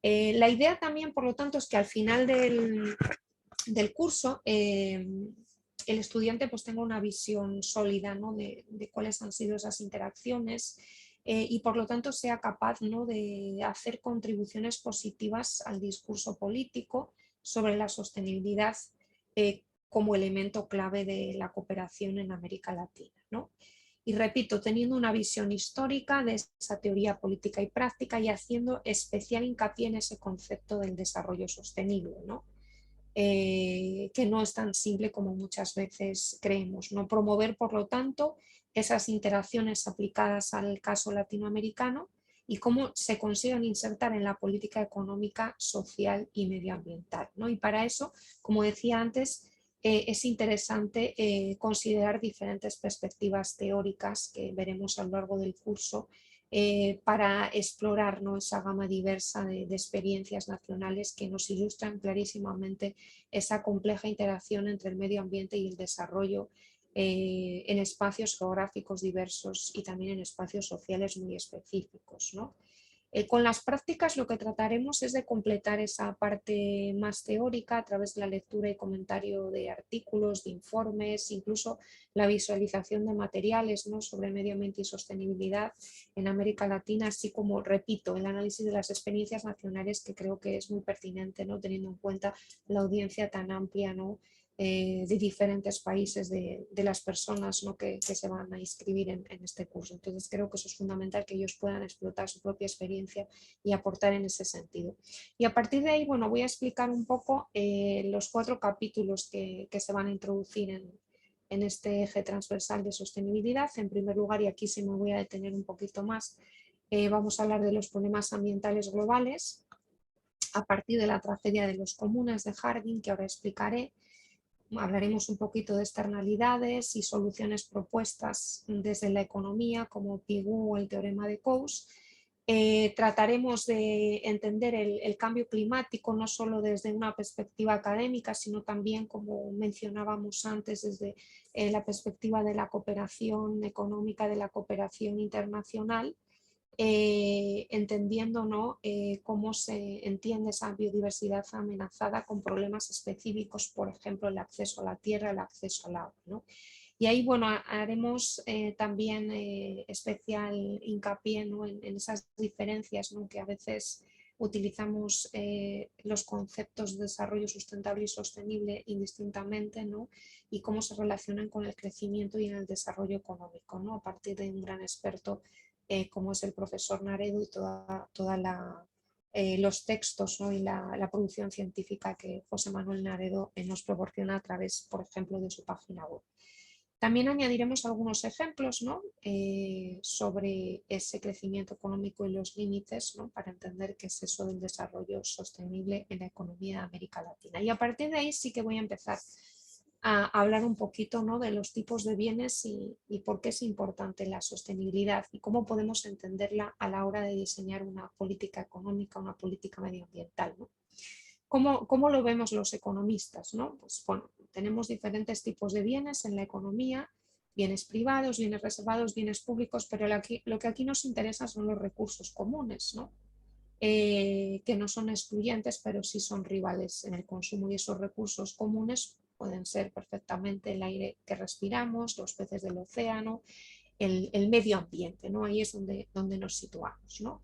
La idea también, por lo tanto, es que al final del curso el estudiante pues tenga una visión sólida, ¿no? de cuáles han sido esas interacciones y por lo tanto sea capaz, ¿no? de hacer contribuciones positivas al discurso político sobre la sostenibilidad como elemento clave de la cooperación en América Latina, ¿no? Y repito, teniendo una visión histórica de esa teoría política y práctica y haciendo especial hincapié en ese concepto del desarrollo sostenible, ¿no? Que no es tan simple como muchas veces creemos, ¿no? Promover, por lo tanto, esas interacciones aplicadas al caso latinoamericano y cómo se consiguen insertar en la política económica, social y medioambiental, ¿no? Y para eso, como decía antes, es interesante considerar diferentes perspectivas teóricas que veremos a lo largo del curso para explorar, ¿no? esa gama diversa de experiencias nacionales que nos ilustran clarísimamente esa compleja interacción entre el medio ambiente y el desarrollo en espacios geográficos diversos y también en espacios sociales muy específicos, ¿no? Con las prácticas lo que trataremos es de completar esa parte más teórica a través de la lectura y comentario de artículos, de informes, incluso la visualización de materiales, ¿no?, sobre medio ambiente y sostenibilidad en América Latina, así como, repito, el análisis de las experiencias nacionales, que creo que es muy pertinente, ¿no?, teniendo en cuenta la audiencia tan amplia, ¿no?, de diferentes países de las personas, ¿no?, que se van a inscribir en este curso. Entonces creo que eso es fundamental, que ellos puedan explotar su propia experiencia y aportar en ese sentido. Y a partir de ahí, bueno, voy a explicar un poco los 4 capítulos que se van a introducir en este eje transversal de sostenibilidad. En primer lugar, y aquí sí me voy a detener un poquito más, vamos a hablar de los problemas ambientales globales a partir de la tragedia de los comunes de Harding, que ahora explicaré. Hablaremos un poquito de externalidades y soluciones propuestas desde la economía, como Pigou o el teorema de Coase. Trataremos de entender el cambio climático no solo desde una perspectiva académica, sino también, como mencionábamos antes, desde la perspectiva de la cooperación económica, de la cooperación internacional, entendiendo, ¿no?, cómo se entiende esa biodiversidad amenazada con problemas específicos, por ejemplo, el acceso a la tierra, el acceso al agua, ¿no? Y ahí, bueno, haremos también especial hincapié, ¿no?, en esas diferencias, ¿no?, que a veces utilizamos los conceptos de desarrollo sustentable y sostenible indistintamente, ¿no?, y cómo se relacionan con el crecimiento y en el desarrollo económico, ¿no?, a partir de un gran experto como es el profesor Naredo y los textos, ¿no?, y la producción científica que José Manuel Naredo nos proporciona a través, por ejemplo, de su página web. También añadiremos algunos ejemplos, ¿no?, sobre ese crecimiento económico y los límites, ¿no?, para entender qué es eso del desarrollo sostenible en la economía de América Latina. Y a partir de ahí sí que voy a empezar a hablar un poquito, ¿no?, de los tipos de bienes y por qué es importante la sostenibilidad y cómo podemos entenderla a la hora de diseñar una política económica, una política medioambiental, ¿no? ¿Cómo lo vemos los economistas, ¿no? Pues bueno, tenemos diferentes tipos de bienes en la economía, bienes privados, bienes reservados, bienes públicos, pero lo que aquí nos interesa son los recursos comunes, ¿no?, que no son excluyentes, pero sí son rivales en el consumo, y esos recursos comunes pueden ser perfectamente el aire que respiramos, los peces del océano, el medio ambiente, ¿no? Ahí es donde nos situamos, ¿no?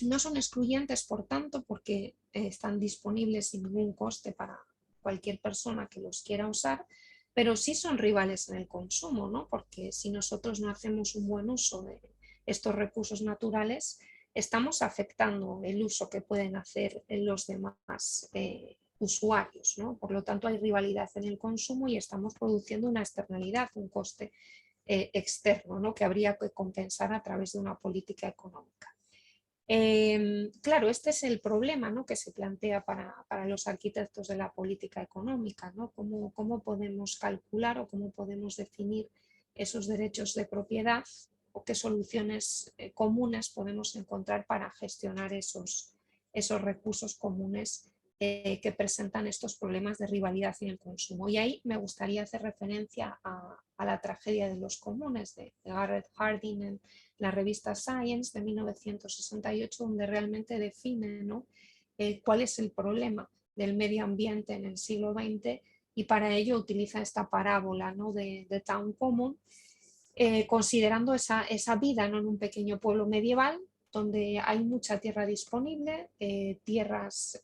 No son excluyentes, por tanto, porque están disponibles sin ningún coste para cualquier persona que los quiera usar, pero sí son rivales en el consumo, ¿no?, porque si nosotros no hacemos un buen uso de estos recursos naturales, estamos afectando el uso que pueden hacer los demás usuarios, ¿no? Por lo tanto, hay rivalidad en el consumo y estamos produciendo una externalidad, un coste externo, ¿no?, que habría que compensar a través de una política económica. Claro, este es el problema, ¿no?, que se plantea para los arquitectos de la política económica, ¿no? ¿Cómo podemos calcular o cómo podemos definir esos derechos de propiedad, o qué soluciones comunes podemos encontrar para gestionar esos recursos comunes que presentan estos problemas de rivalidad en el consumo? Y ahí me gustaría hacer referencia a la tragedia de los comunes de Garrett Hardin en la revista Science de 1968, donde realmente define, ¿no?, cuál es el problema del medio ambiente en el siglo XX, y para ello utiliza esta parábola, ¿no?, de Town Common, considerando esa vida, ¿no?, en un pequeño pueblo medieval donde hay mucha tierra disponible, tierras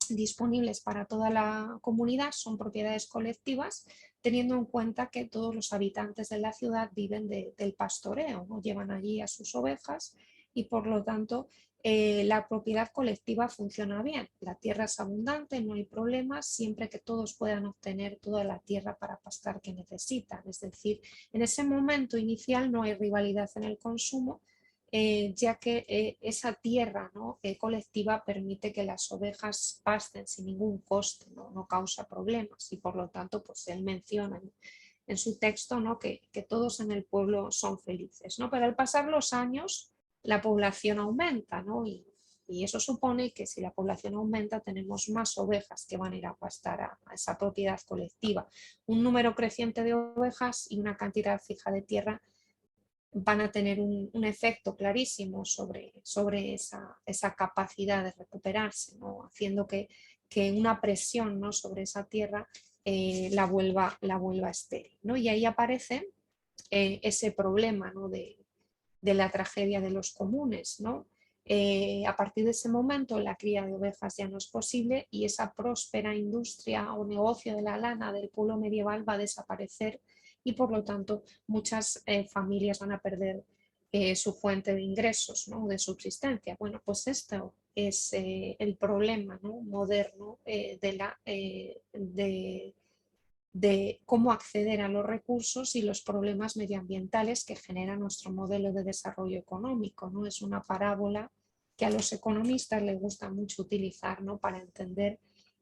disponibles para toda la comunidad, son propiedades colectivas, teniendo en cuenta que todos los habitantes de la ciudad viven del pastoreo, ¿no?, llevan allí a sus ovejas, y por lo tanto la propiedad colectiva funciona bien. La tierra es abundante, no hay problemas, siempre que todos puedan obtener toda la tierra para pastar que necesitan. Es decir, en ese momento inicial no hay rivalidad en el consumo, ya que esa tierra, ¿no?, colectiva permite que las ovejas pasten sin ningún coste, no causa problemas, y por lo tanto, pues él menciona en su texto, ¿no?, que todos en el pueblo son felices, ¿no? Pero al pasar los años la población aumenta, ¿no? Y eso supone que si la población aumenta tenemos más ovejas que van a ir a pastar a esa propiedad colectiva. Un número creciente de ovejas y una cantidad fija de tierra van a tener un efecto clarísimo sobre esa capacidad de recuperarse, ¿no? Haciendo que una presión, ¿no?, sobre esa tierra la vuelva estéril, ¿no? Y ahí aparece ese problema, ¿no?, de la tragedia de los comunes, ¿no? A partir de ese momento la cría de ovejas ya no es posible y esa próspera industria o negocio de la lana del pueblo medieval va a desaparecer y por lo tanto muchas familias van a perder su fuente de ingresos, ¿no?, de subsistencia. Bueno, pues esto es el problema, ¿no?, moderno de cómo acceder a los recursos y los problemas medioambientales que genera nuestro modelo de desarrollo económico, ¿no? Es una parábola que a los economistas les gusta mucho utilizar, ¿no?, para entender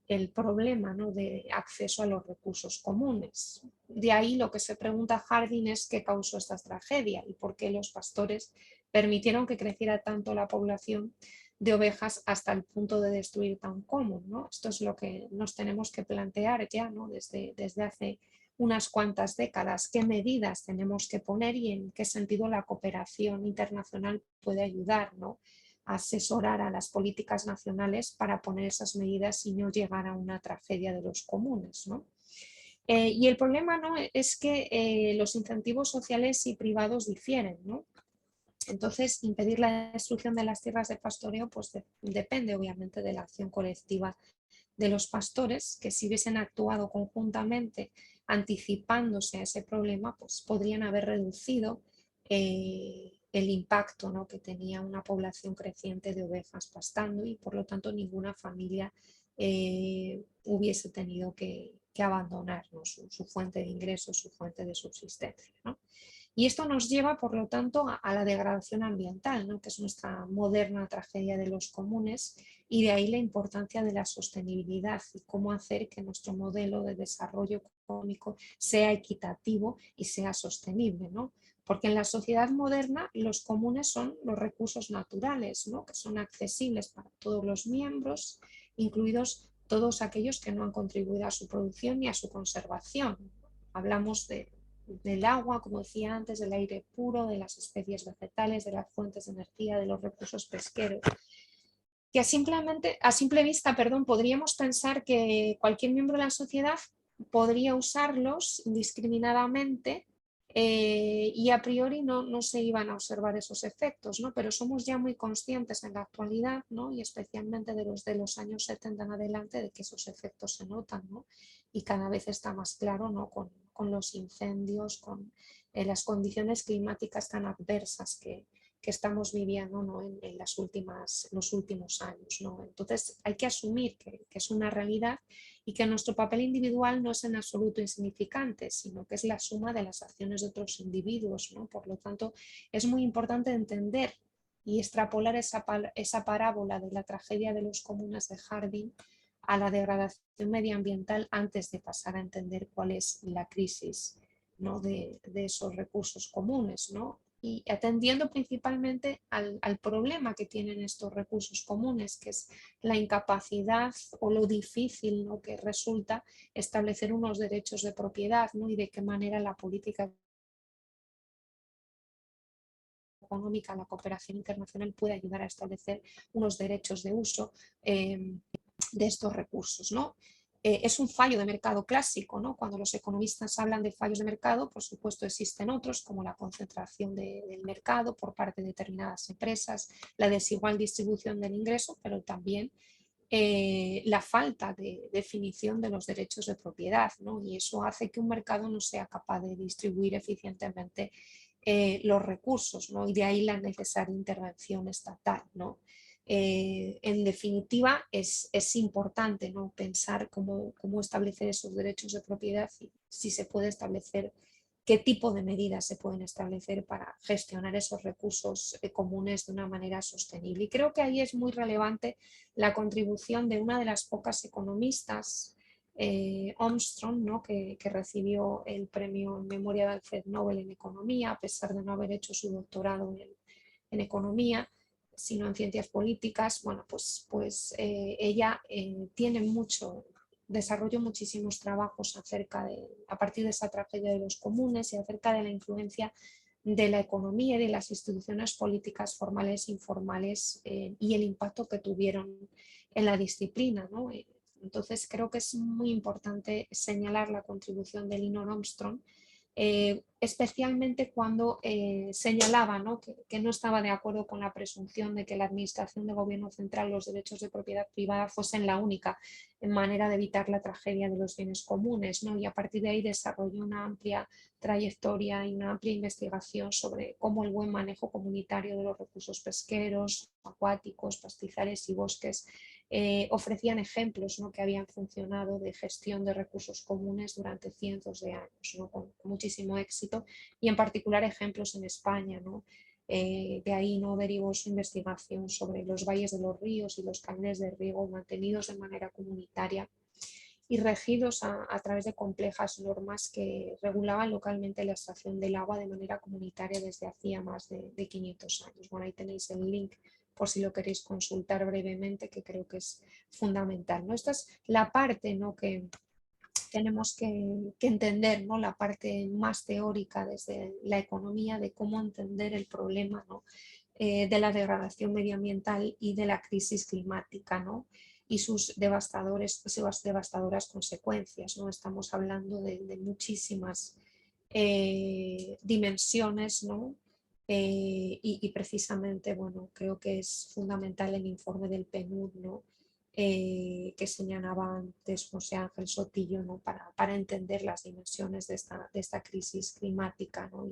el problema, ¿no?, de acceso a los recursos comunes. De ahí lo que se pregunta Harding es qué causó esta tragedia y por qué los pastores permitieron que creciera tanto la población de ovejas hasta el punto de destruir tan común, ¿no? Esto es lo que nos tenemos que plantear ya, ¿no?, desde hace unas cuantas décadas, qué medidas tenemos que poner y en qué sentido la cooperación internacional puede ayudar, ¿no?, a asesorar a las políticas nacionales para poner esas medidas y no llegar a una tragedia de los comunes, ¿no? Y el problema, ¿no?, es que los incentivos sociales y privados difieren, ¿no? Entonces, impedir la destrucción de las tierras de pastoreo pues depende obviamente de la acción colectiva de los pastores, que si hubiesen actuado conjuntamente anticipándose a ese problema, pues podrían haber reducido el impacto, ¿no?, que tenía una población creciente de ovejas pastando y por lo tanto ninguna familia hubiese tenido que abandonar, ¿no?, su fuente de ingresos, su fuente de subsistencia, ¿no? Y esto nos lleva, por lo tanto, a la degradación ambiental, ¿no?, que es nuestra moderna tragedia de los comunes, y de ahí la importancia de la sostenibilidad y cómo hacer que nuestro modelo de desarrollo económico sea equitativo y sea sostenible, ¿no? Porque en la sociedad moderna los comunes son los recursos naturales, ¿no?, que son accesibles para todos los miembros, incluidos todos aquellos que no han contribuido a su producción ni a su conservación. Hablamos del agua, como decía antes, del aire puro, de las especies vegetales, de las fuentes de energía, de los recursos pesqueros, que a simple vista, podríamos pensar que cualquier miembro de la sociedad podría usarlos indiscriminadamente y a priori no se iban a observar esos efectos, ¿no? Pero somos ya muy conscientes en la actualidad, ¿no?, y especialmente de los años 70 en adelante, de que esos efectos se notan, ¿no? Y cada vez está más claro, ¿no?, con los incendios, con las condiciones climáticas tan adversas que estamos viviendo, ¿no?, en los últimos años, ¿no? Entonces hay que asumir que es una realidad y que nuestro papel individual no es en absoluto insignificante, sino que es la suma de las acciones de otros individuos, ¿no? Por lo tanto, es muy importante entender y extrapolar esa parábola de la tragedia de los comunes de Harding a la degradación medioambiental antes de pasar a entender cuál es la crisis, ¿no?, de esos recursos comunes, ¿no? Y atendiendo principalmente al problema que tienen estos recursos comunes, que es la incapacidad o lo difícil, ¿no?, que resulta establecer unos derechos de propiedad, ¿no?, y de qué manera la política económica, la cooperación internacional puede ayudar a establecer unos derechos de uso de estos recursos, ¿no? Es un fallo de mercado clásico, ¿no? Cuando los economistas hablan de fallos de mercado, por supuesto existen otros, como la concentración del mercado por parte de determinadas empresas, la desigual distribución del ingreso, pero también la falta de definición de los derechos de propiedad, ¿no? Y eso hace que un mercado no sea capaz de distribuir eficientemente los recursos, ¿no? Y de ahí la necesaria intervención estatal, ¿no? En definitiva, es importante, ¿no?, pensar cómo establecer esos derechos de propiedad y si se puede establecer qué tipo de medidas se pueden establecer para gestionar esos recursos comunes de una manera sostenible. Y creo que ahí es muy relevante la contribución de una de las pocas economistas, Armstrong, ¿no?, que recibió el premio en memoria de Alfred Nobel en Economía, a pesar de no haber hecho su doctorado en Economía, sino en ciencias políticas. Bueno, pues ella desarrolló muchísimos trabajos a partir de esa tragedia de los comunes y acerca de la influencia de la economía y de las instituciones políticas formales e informales y el impacto que tuvieron en la disciplina, ¿no? Entonces creo que es muy importante señalar la contribución de Elinor Ostrom, especialmente cuando señalaba, ¿no? Que no estaba de acuerdo con la presunción de que la administración de gobierno central, los derechos de propiedad privada fuesen la única manera de evitar la tragedia de los bienes comunes, ¿no? Y a partir de ahí desarrolló una amplia trayectoria y una amplia investigación sobre cómo el buen manejo comunitario de los recursos pesqueros, acuáticos, pastizales y bosques ofrecían ejemplos, ¿no? que habían funcionado de gestión de recursos comunes durante cientos de años, ¿no? con muchísimo éxito, y en particular ejemplos en España, ¿no? De ahí no derivó su investigación sobre los valles de los ríos y los canales de riego mantenidos de manera comunitaria y regidos a través de complejas normas que regulaban localmente la extracción del agua de manera comunitaria desde hacía más de 500 años. Bueno, ahí tenéis el link por si lo queréis consultar brevemente, que creo que es fundamental, ¿no? Esta es la parte, ¿no? que tenemos que entender, ¿no? La parte más teórica desde la economía de cómo entender el problema, ¿no? De la degradación medioambiental y de la crisis climática, ¿no? Y sus devastadoras consecuencias, ¿no? Estamos hablando de muchísimas dimensiones, ¿no? Y precisamente, bueno, creo que es fundamental el informe del PNUD, ¿no? Que señalaba antes José Ángel Sotillo, ¿no? para entender las dimensiones de esta crisis climática, ¿no?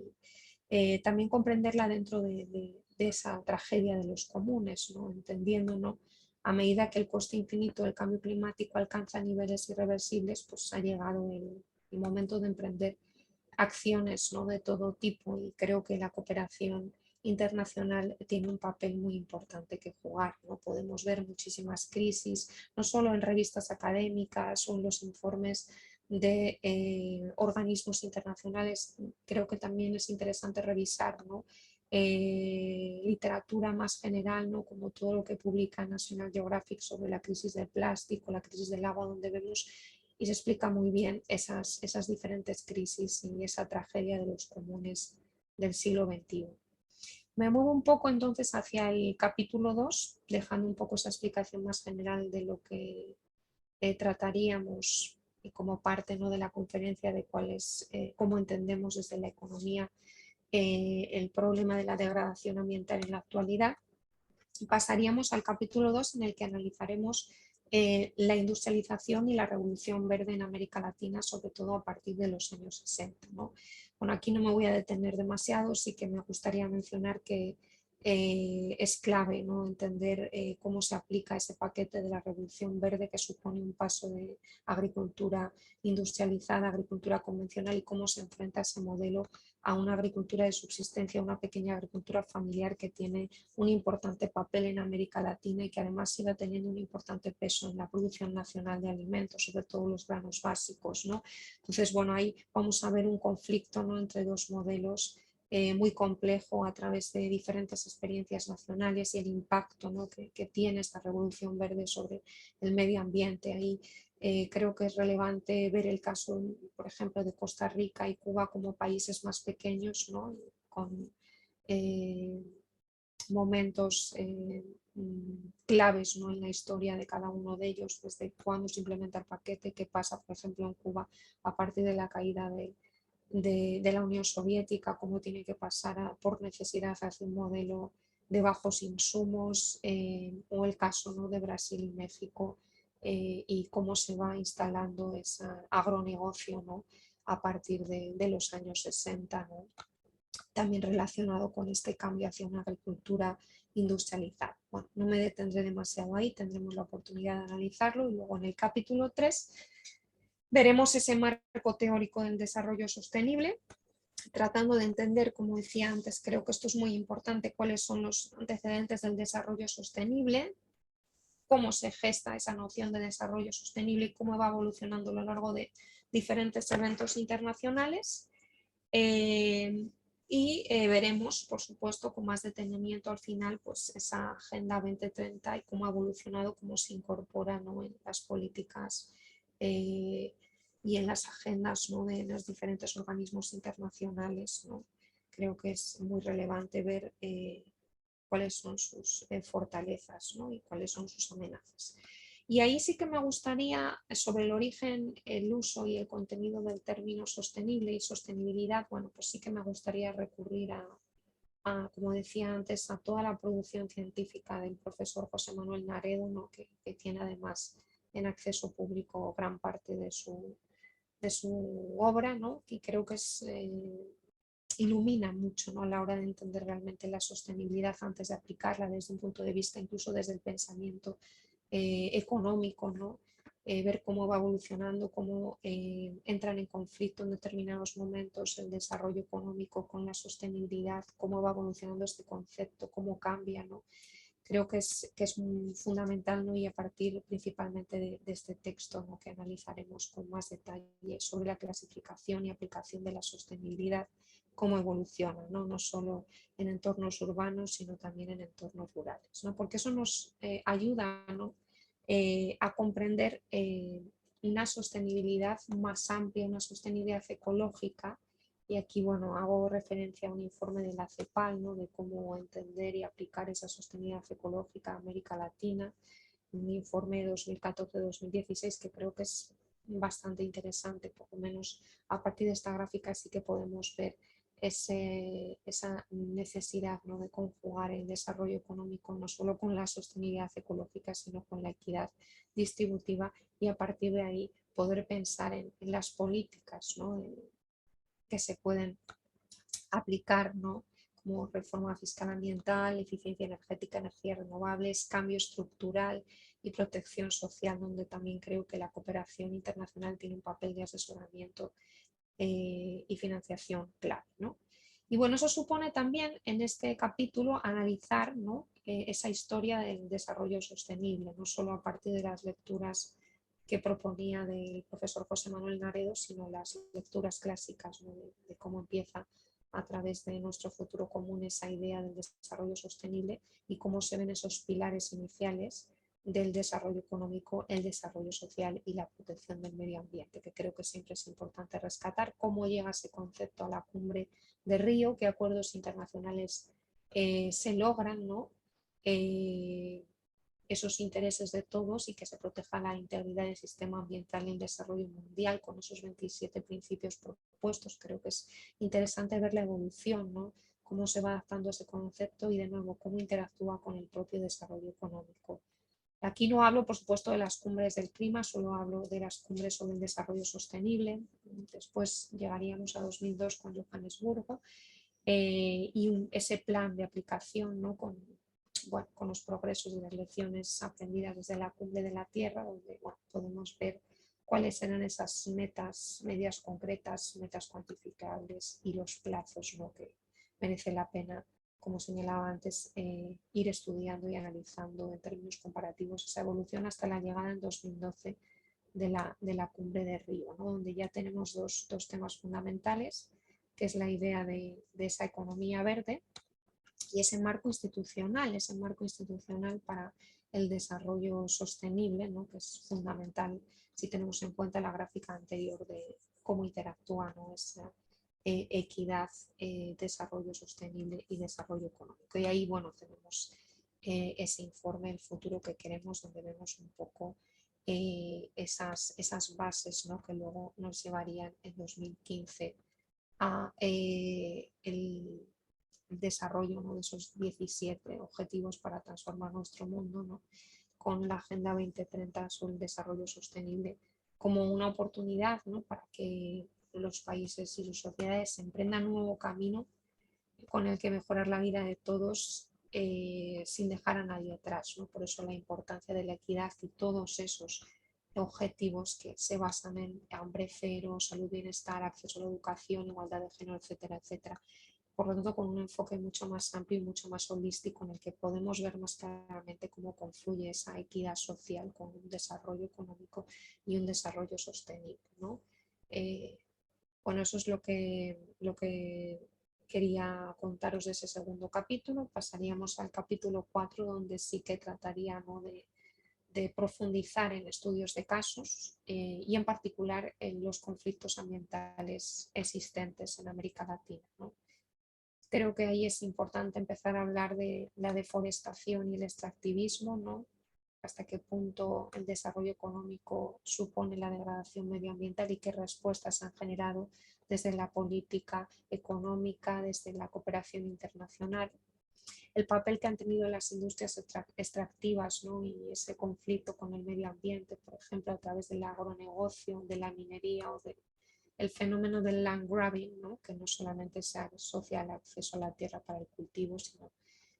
Y también comprenderla dentro de esa tragedia de los comunes, ¿no? Entendiendo, ¿no? A medida que el coste infinito del cambio climático alcanza niveles irreversibles, pues ha llegado el momento de emprender acciones, ¿no? de todo tipo, y creo que la cooperación internacional tiene un papel muy importante que jugar, ¿no? Podemos ver muchísimas crisis, no solo en revistas académicas o en los informes de organismos internacionales. Creo que también es interesante revisar, ¿no? Literatura más general, ¿no? como todo lo que publica National Geographic sobre la crisis del plástico, la crisis del agua, donde vemos y se explica muy bien esas diferentes crisis y esa tragedia de los comunes del siglo XXI. Me muevo un poco entonces hacia el capítulo 2, dejando un poco esa explicación más general de lo que trataríamos y como parte, ¿no? de la conferencia de cuál es, cómo entendemos desde la economía el problema de la degradación ambiental en la actualidad. Pasaríamos al capítulo 2, en el que analizaremos la industrialización y la revolución verde en América Latina, sobre todo a partir de los años 60, ¿no? Bueno, aquí no me voy a detener demasiado, sí que me gustaría mencionar que es clave, ¿no? entender cómo se aplica ese paquete de la revolución verde, que supone un paso de agricultura industrializada, agricultura convencional, y cómo se enfrenta ese modelo a una agricultura de subsistencia, una pequeña agricultura familiar que tiene un importante papel en América Latina y que además sigue teniendo un importante peso en la producción nacional de alimentos, sobre todo los granos básicos, ¿no? Entonces, bueno, ahí vamos a ver un conflicto, ¿no? entre dos modelos muy complejo a través de diferentes experiencias nacionales y el impacto, ¿no? que tiene esta revolución verde sobre el medio ambiente. Ahí creo que es relevante ver el caso, por ejemplo, de Costa Rica y Cuba como países más pequeños, ¿no? con momentos claves, ¿no? en la historia de cada uno de ellos, desde cuándo se implementa el paquete, qué pasa, por ejemplo, en Cuba a partir de la caída de la Unión Soviética, cómo tiene que pasar por necesidad hacia un modelo de bajos insumos, o el caso, ¿no? de Brasil y México, y cómo se va instalando ese agronegocio, ¿no? a partir de los años 60, ¿no? también relacionado con este cambio hacia una agricultura industrializada. Bueno, no me detendré demasiado ahí, tendremos la oportunidad de analizarlo, y luego en el capítulo 3 veremos ese marco teórico del desarrollo sostenible, tratando de entender, como decía antes, creo que esto es muy importante, cuáles son los antecedentes del desarrollo sostenible, cómo se gesta esa noción de desarrollo sostenible y cómo va evolucionando a lo largo de diferentes eventos internacionales. Y veremos, por supuesto, con más detenimiento al final, pues esa Agenda 2030 y cómo ha evolucionado, cómo se incorpora, ¿no? en las políticas y en las agendas, ¿no? de los diferentes organismos internacionales, ¿no? creo que es muy relevante ver cuáles son sus fortalezas, ¿no? Y cuáles son sus amenazas. Y ahí sí que me gustaría, sobre el origen, el uso y el contenido del término sostenible y sostenibilidad, bueno, pues sí que me gustaría recurrir como decía antes, a toda la producción científica del profesor José Manuel Naredo, ¿no? que tiene además en acceso público gran parte de su obra, ¿no? Y creo que ilumina mucho, ¿no? A la hora de entender realmente la sostenibilidad antes de aplicarla desde un punto de vista, incluso desde el pensamiento económico, ¿no? Ver cómo va evolucionando, cómo entran en conflicto en determinados momentos el desarrollo económico con la sostenibilidad, cómo va evolucionando este concepto, cómo cambia, ¿no? Creo que es muy fundamental, ¿no? Y a partir principalmente de este texto, ¿no? Que analizaremos con más detalle sobre la clasificación y aplicación de la sostenibilidad, cómo evoluciona, ¿no? No solo en entornos urbanos, sino también en entornos rurales, ¿no? Porque eso nos ayuda, ¿no? A comprender una sostenibilidad más amplia, una sostenibilidad ecológica. Y aquí, bueno, hago referencia a un informe de la CEPAL, ¿no? De cómo entender y aplicar esa sostenibilidad ecológica a América Latina, un informe de 2014-2016 que creo que es bastante interesante, por lo menos a partir de esta gráfica sí que podemos ver esa necesidad, ¿no? De conjugar el desarrollo económico no solo con la sostenibilidad ecológica, sino con la equidad distributiva y a partir de ahí poder pensar en las políticas, ¿no? Que se pueden aplicar, ¿no? Como reforma fiscal ambiental, eficiencia energética, energías renovables, cambio estructural y protección social, donde también creo que la cooperación internacional tiene un papel de asesoramiento y financiación clave, ¿no? Y bueno, eso supone también en este capítulo analizar, ¿no? Esa historia del desarrollo sostenible, no solo a partir de las lecturas que proponía del profesor José Manuel Naredo, sino las lecturas clásicas, ¿no? de cómo empieza a través de nuestro futuro común esa idea del desarrollo sostenible y cómo se ven esos pilares iniciales del desarrollo económico, el desarrollo social y la protección del medio ambiente, que creo que siempre es importante rescatar cómo llega ese concepto a la cumbre de Río, qué acuerdos internacionales se logran, ¿no? Esos intereses de todos y que se proteja la integridad del sistema ambiental y el desarrollo mundial con esos 27 principios propuestos. Creo que es interesante ver la evolución, ¿no? Cómo se va adaptando ese concepto y de nuevo cómo interactúa con el propio desarrollo económico. Aquí no hablo, por supuesto, de las cumbres del clima, solo hablo de las cumbres sobre el desarrollo sostenible. Después llegaríamos a 2002 con Johannesburgo y ese plan de aplicación, ¿no? con los progresos y las lecciones aprendidas desde la cumbre de la Tierra, donde podemos ver cuáles eran esas metas, medidas concretas, metas cuantificables y los plazos, ¿no? Que merece la pena, como señalaba antes, ir estudiando y analizando en términos comparativos esa evolución hasta la llegada en 2012 de la cumbre de Río, ¿no? Donde ya tenemos dos temas fundamentales, que es la idea de esa economía verde y ese marco institucional para el desarrollo sostenible, ¿no? Que es fundamental si tenemos en cuenta la gráfica anterior de cómo interactúa, ¿no? Esa equidad, desarrollo sostenible y desarrollo económico. Y ahí, bueno, tenemos ese informe, el futuro que queremos, donde vemos un poco esas bases, ¿no? Que luego nos llevarían en 2015 a el desarrollo, ¿no? De esos 17 objetivos para transformar nuestro mundo, ¿no? Con la Agenda 2030 sobre el desarrollo sostenible como una oportunidad, ¿no? Para que los países y sus sociedades emprendan un nuevo camino con el que mejorar la vida de todos sin dejar a nadie atrás, ¿no? Por eso la importancia de la equidad y todos esos objetivos que se basan en hambre cero, salud, bienestar, acceso a la educación, igualdad de género, etcétera, etcétera. Por lo tanto, con un enfoque mucho más amplio y mucho más holístico en el que podemos ver más claramente cómo confluye esa equidad social con un desarrollo económico y un desarrollo sostenible, ¿no? Bueno, eso es lo que quería contaros de ese segundo capítulo. Pasaríamos al capítulo 4, donde sí que trataría, ¿no? de profundizar en estudios de casos y en particular en los conflictos ambientales existentes en América Latina, ¿no? Creo que ahí es importante empezar a hablar de la deforestación y el extractivismo, ¿no? Hasta qué punto el desarrollo económico supone la degradación medioambiental y qué respuestas se han generado desde la política económica, desde la cooperación internacional. El papel que han tenido las industrias extractivas, ¿no? Y ese conflicto con el medio ambiente, por ejemplo, a través del agronegocio, de la minería o del fenómeno del land grabbing, ¿no? Que no solamente se asocia al acceso a la tierra para el cultivo, sino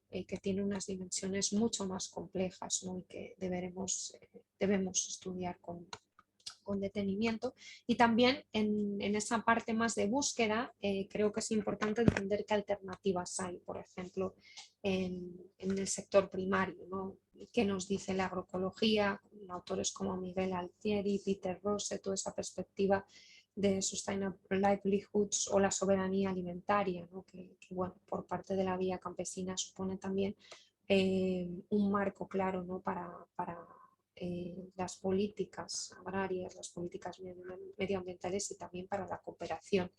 que tiene unas dimensiones mucho más complejas, ¿no? Y que debemos estudiar con detenimiento. Y también en esa parte más de búsqueda, creo que es importante entender qué alternativas hay, por ejemplo, en el sector primario, ¿no? ¿Qué nos dice la agroecología? Autores como Miguel Altieri, Peter Rose, toda esa perspectiva de Sustainable Livelihoods o la soberanía alimentaria, ¿no? que bueno, por parte de la vía campesina supone también un marco claro, ¿no? para las políticas agrarias, las políticas medioambientales y también para la cooperación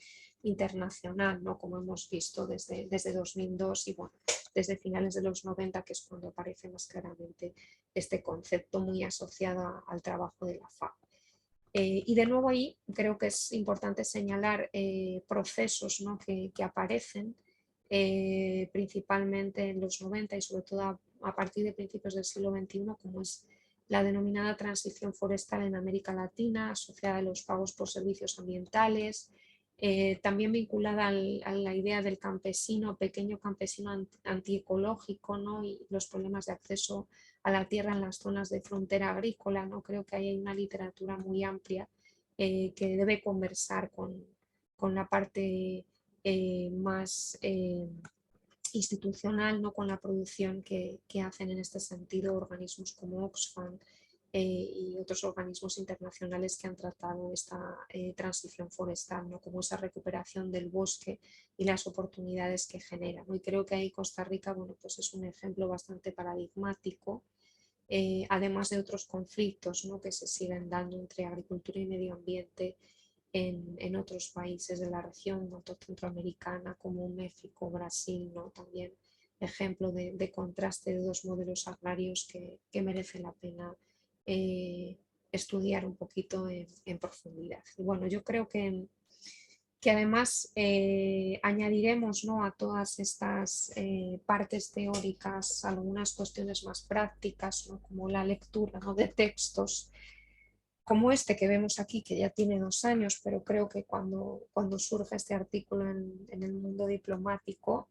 internacional, ¿no? Como hemos visto desde 2002 y bueno, desde finales de los 90, que es cuando aparece más claramente este concepto muy asociado al trabajo de la FAO. Y de nuevo ahí creo que es importante señalar procesos, ¿no? que aparecen principalmente en los 90 y sobre todo a partir de principios del siglo XXI, como es la denominada transición forestal en América Latina, asociada a los pagos por servicios ambientales, también vinculada a la idea del campesino, pequeño campesino antiecológico, ¿no? Y los problemas de acceso a la tierra en las zonas de frontera agrícola, ¿no? Creo que hay una literatura muy amplia que debe conversar con la parte más institucional, ¿no? Con la producción que hacen en este sentido organismos como Oxfam y otros organismos internacionales que han tratado esta transición forestal, ¿no? Como esa recuperación del bosque y las oportunidades que genera, ¿no? Y creo que ahí Costa Rica, bueno, pues es un ejemplo bastante paradigmático, además de otros conflictos, ¿no? Que se siguen dando entre agricultura y medio ambiente en otros países de la región, tanto centroamericana como México, Brasil, ¿no? También ejemplo de contraste de dos modelos agrarios que merece la pena estudiar un poquito en profundidad. Y bueno, yo creo que además añadiremos, ¿no? A todas estas partes teóricas algunas cuestiones más prácticas, ¿no? Como la lectura, ¿no? De textos como este que vemos aquí, que ya tiene 2 años, pero creo que cuando surge este artículo en el mundo diplomático,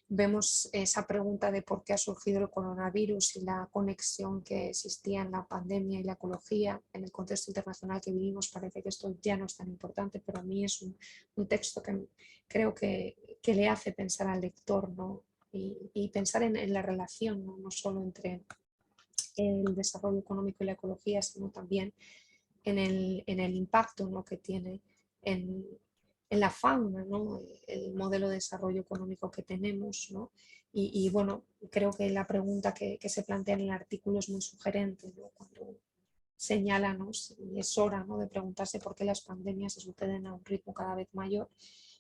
vemos esa pregunta de por qué ha surgido el coronavirus y la conexión que existía en la pandemia y la ecología. En el contexto internacional que vivimos parece que esto ya no es tan importante, pero a mí es un texto que creo que le hace pensar al lector, ¿no? Y pensar en la relación, ¿no? No solo entre el desarrollo económico y la ecología, sino también en el impacto, ¿no? que tiene en la fauna, ¿no? El modelo de desarrollo económico que tenemos, ¿no? Y bueno, creo que la pregunta que se plantea en el artículo es muy sugerente, ¿no? Cuando señala, ¿no? Y es hora, ¿no? de preguntarse por qué las pandemias se suceden a un ritmo cada vez mayor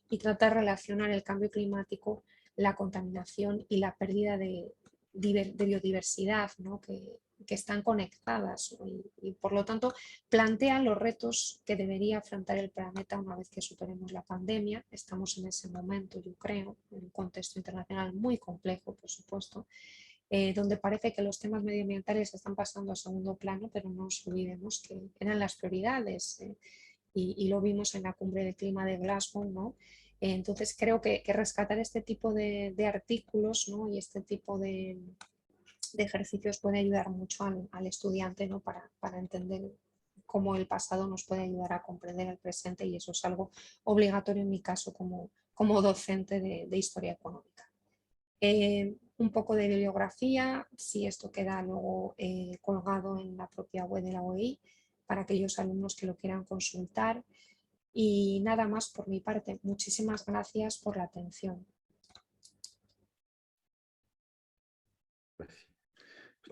y tratar de relacionar el cambio climático, la contaminación y la pérdida de biodiversidad, ¿no? que están conectadas, ¿no? y por lo tanto plantean los retos que debería afrontar el planeta una vez que superemos la pandemia. Estamos en ese momento, yo creo, en un contexto internacional muy complejo, por supuesto, donde parece que los temas medioambientales están pasando a segundo plano, pero no nos olvidemos que eran las prioridades y lo vimos en la cumbre de clima de Glasgow, ¿no? Entonces creo que rescatar este tipo de artículos, ¿no? Y este tipo de ejercicios puede ayudar mucho al estudiante, ¿no? para entender cómo el pasado nos puede ayudar a comprender el presente, y eso es algo obligatorio en mi caso como docente de historia económica. Un poco de bibliografía, si esto queda luego colgado en la propia web de la OEI para aquellos alumnos que lo quieran consultar. Y nada más por mi parte. Muchísimas gracias por la atención. Pues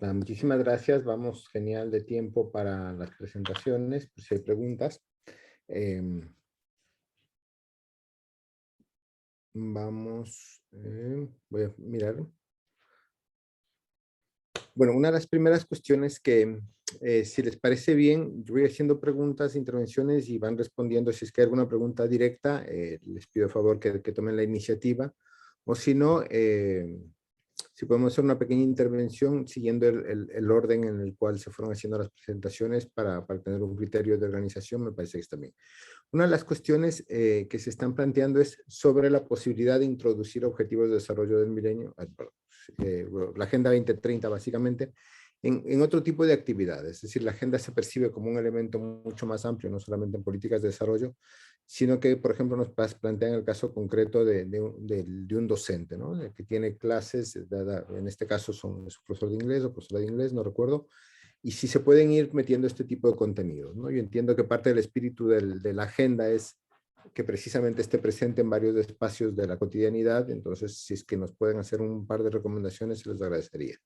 nada, muchísimas gracias. Vamos genial de tiempo para las presentaciones, pues si hay preguntas. Vamos, voy a mirar. Bueno, una de las primeras cuestiones que, si les parece bien, yo voy haciendo preguntas, intervenciones y van respondiendo. Si es que hay alguna pregunta directa, les pido favor que tomen la iniciativa. O si no, si podemos hacer una pequeña intervención siguiendo el orden en el cual se fueron haciendo las presentaciones para tener un criterio de organización, me parece que está bien. Una de las cuestiones que se están planteando es sobre la posibilidad de introducir objetivos de desarrollo del milenio, la Agenda 2030 básicamente, en otro tipo de actividades. Es decir, la agenda se percibe como un elemento mucho más amplio, no solamente en políticas de desarrollo, sino que, por ejemplo, nos plantean el caso concreto de un docente, ¿no? Que tiene clases, en este caso es profesor de inglés o profesora de inglés, no recuerdo, y si se pueden ir metiendo este tipo de contenidos, ¿no? Yo entiendo que parte del espíritu de la agenda es que precisamente esté presente en varios espacios de la cotidianidad, entonces si es que nos pueden hacer un par de recomendaciones, se les agradecería.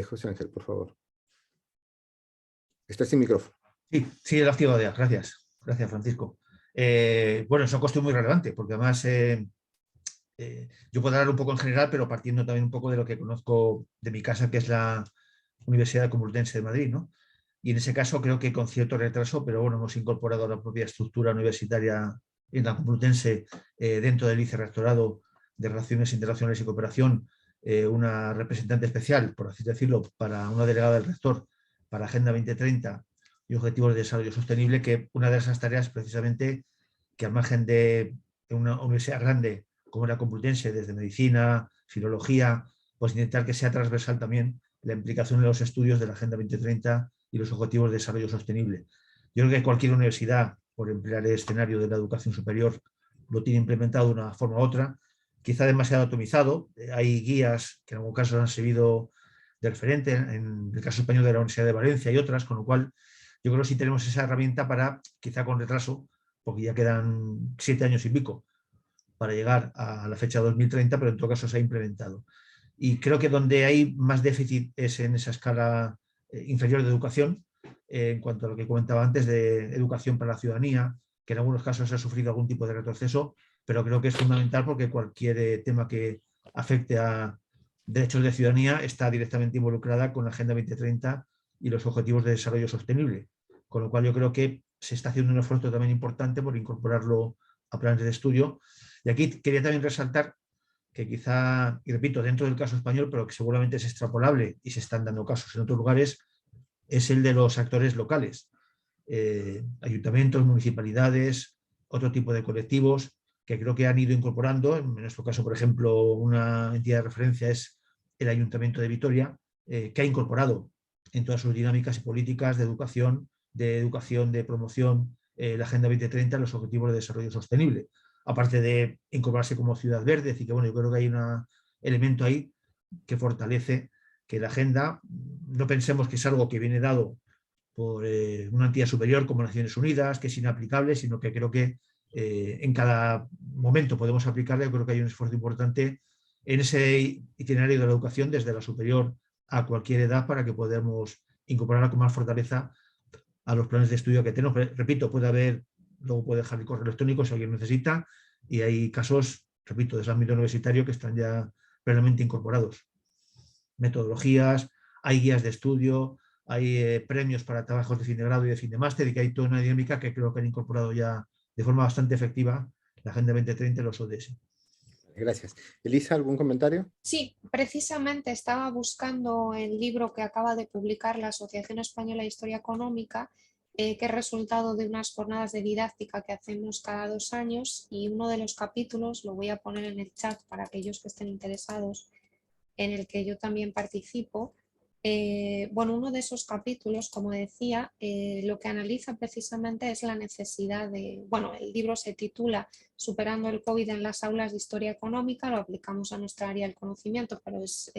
José Ángel, por favor. Está sin micrófono. Sí, el activo de gracias. Gracias, Francisco. Bueno, es una cuestión muy relevante, porque además yo puedo hablar un poco en general, pero partiendo también un poco de lo que conozco de mi casa, que es la Universidad Complutense de Madrid, ¿no? Y en ese caso creo que con cierto retraso, pero bueno, hemos incorporado a la propia estructura universitaria en la Complutense, dentro del Vicerrectorado de Relaciones Internacionales y Cooperación, una representante especial, por así decirlo, para una delegada del rector para Agenda 2030 y Objetivos de Desarrollo Sostenible, que una de esas tareas precisamente que al margen de una universidad grande como la Complutense, desde medicina, filología, pues intentar que sea transversal también la implicación de los estudios de la Agenda 2030 y los Objetivos de Desarrollo Sostenible. Yo creo que cualquier universidad, por emplear el escenario de la educación superior, lo tiene implementado de una forma u otra, quizá demasiado atomizado. Hay guías que en algún caso han servido de referente, en el caso español de la Universidad de Valencia y otras, con lo cual yo creo que sí tenemos esa herramienta para, quizá con retraso, porque ya quedan 7 años y pico para llegar a la fecha 2030, pero en todo caso se ha implementado. Y creo que donde hay más déficit es en esa escala inferior de educación, en cuanto a lo que comentaba antes de educación para la ciudadanía, que en algunos casos ha sufrido algún tipo de retroceso, pero creo que es fundamental porque cualquier tema que afecte a derechos de ciudadanía está directamente involucrada con la Agenda 2030 y los Objetivos de Desarrollo Sostenible. Con lo cual yo creo que se está haciendo un esfuerzo también importante por incorporarlo a planes de estudio. Y aquí quería también resaltar que quizá, y repito, dentro del caso español, pero que seguramente es extrapolable y se están dando casos en otros lugares, es el de los actores locales, ayuntamientos, municipalidades, otro tipo de colectivos que creo que han ido incorporando. En nuestro caso, por ejemplo, una entidad de referencia es el Ayuntamiento de Vitoria, que ha incorporado en todas sus dinámicas y políticas de educación, de promoción, la Agenda 2030, los Objetivos de Desarrollo Sostenible. Aparte de incorporarse como ciudad verde, así que bueno, yo creo que hay un elemento ahí que fortalece que la agenda, no pensemos que es algo que viene dado por una entidad superior como Naciones Unidas, que es inaplicable, sino que creo que en cada momento podemos aplicarla. Yo creo que hay un esfuerzo importante en ese itinerario de la educación desde la superior a cualquier edad para que podamos incorporarla con más fortaleza a los planes de estudio que tenemos. Repito, puede haber, luego puede dejar el correo electrónico si alguien necesita, y hay casos, repito, desde el ámbito universitario que están ya plenamente incorporados. Metodologías, hay guías de estudio, hay premios para trabajos de fin de grado y de fin de máster, y que hay toda una dinámica que creo que han incorporado ya de forma bastante efectiva la Agenda 2030 y los ODS. Gracias. Elisa, ¿algún comentario? Sí, precisamente estaba buscando el libro que acaba de publicar la Asociación Española de Historia Económica, que es resultado de unas jornadas de didáctica que hacemos cada 2 años, y uno de los capítulos, lo voy a poner en el chat para aquellos que estén interesados, en el que yo también participo. Bueno, uno de esos capítulos, como decía, lo que analiza precisamente es la necesidad de, bueno, el libro se titula Superando el COVID en las aulas de historia económica, lo aplicamos a nuestra área del conocimiento, pero es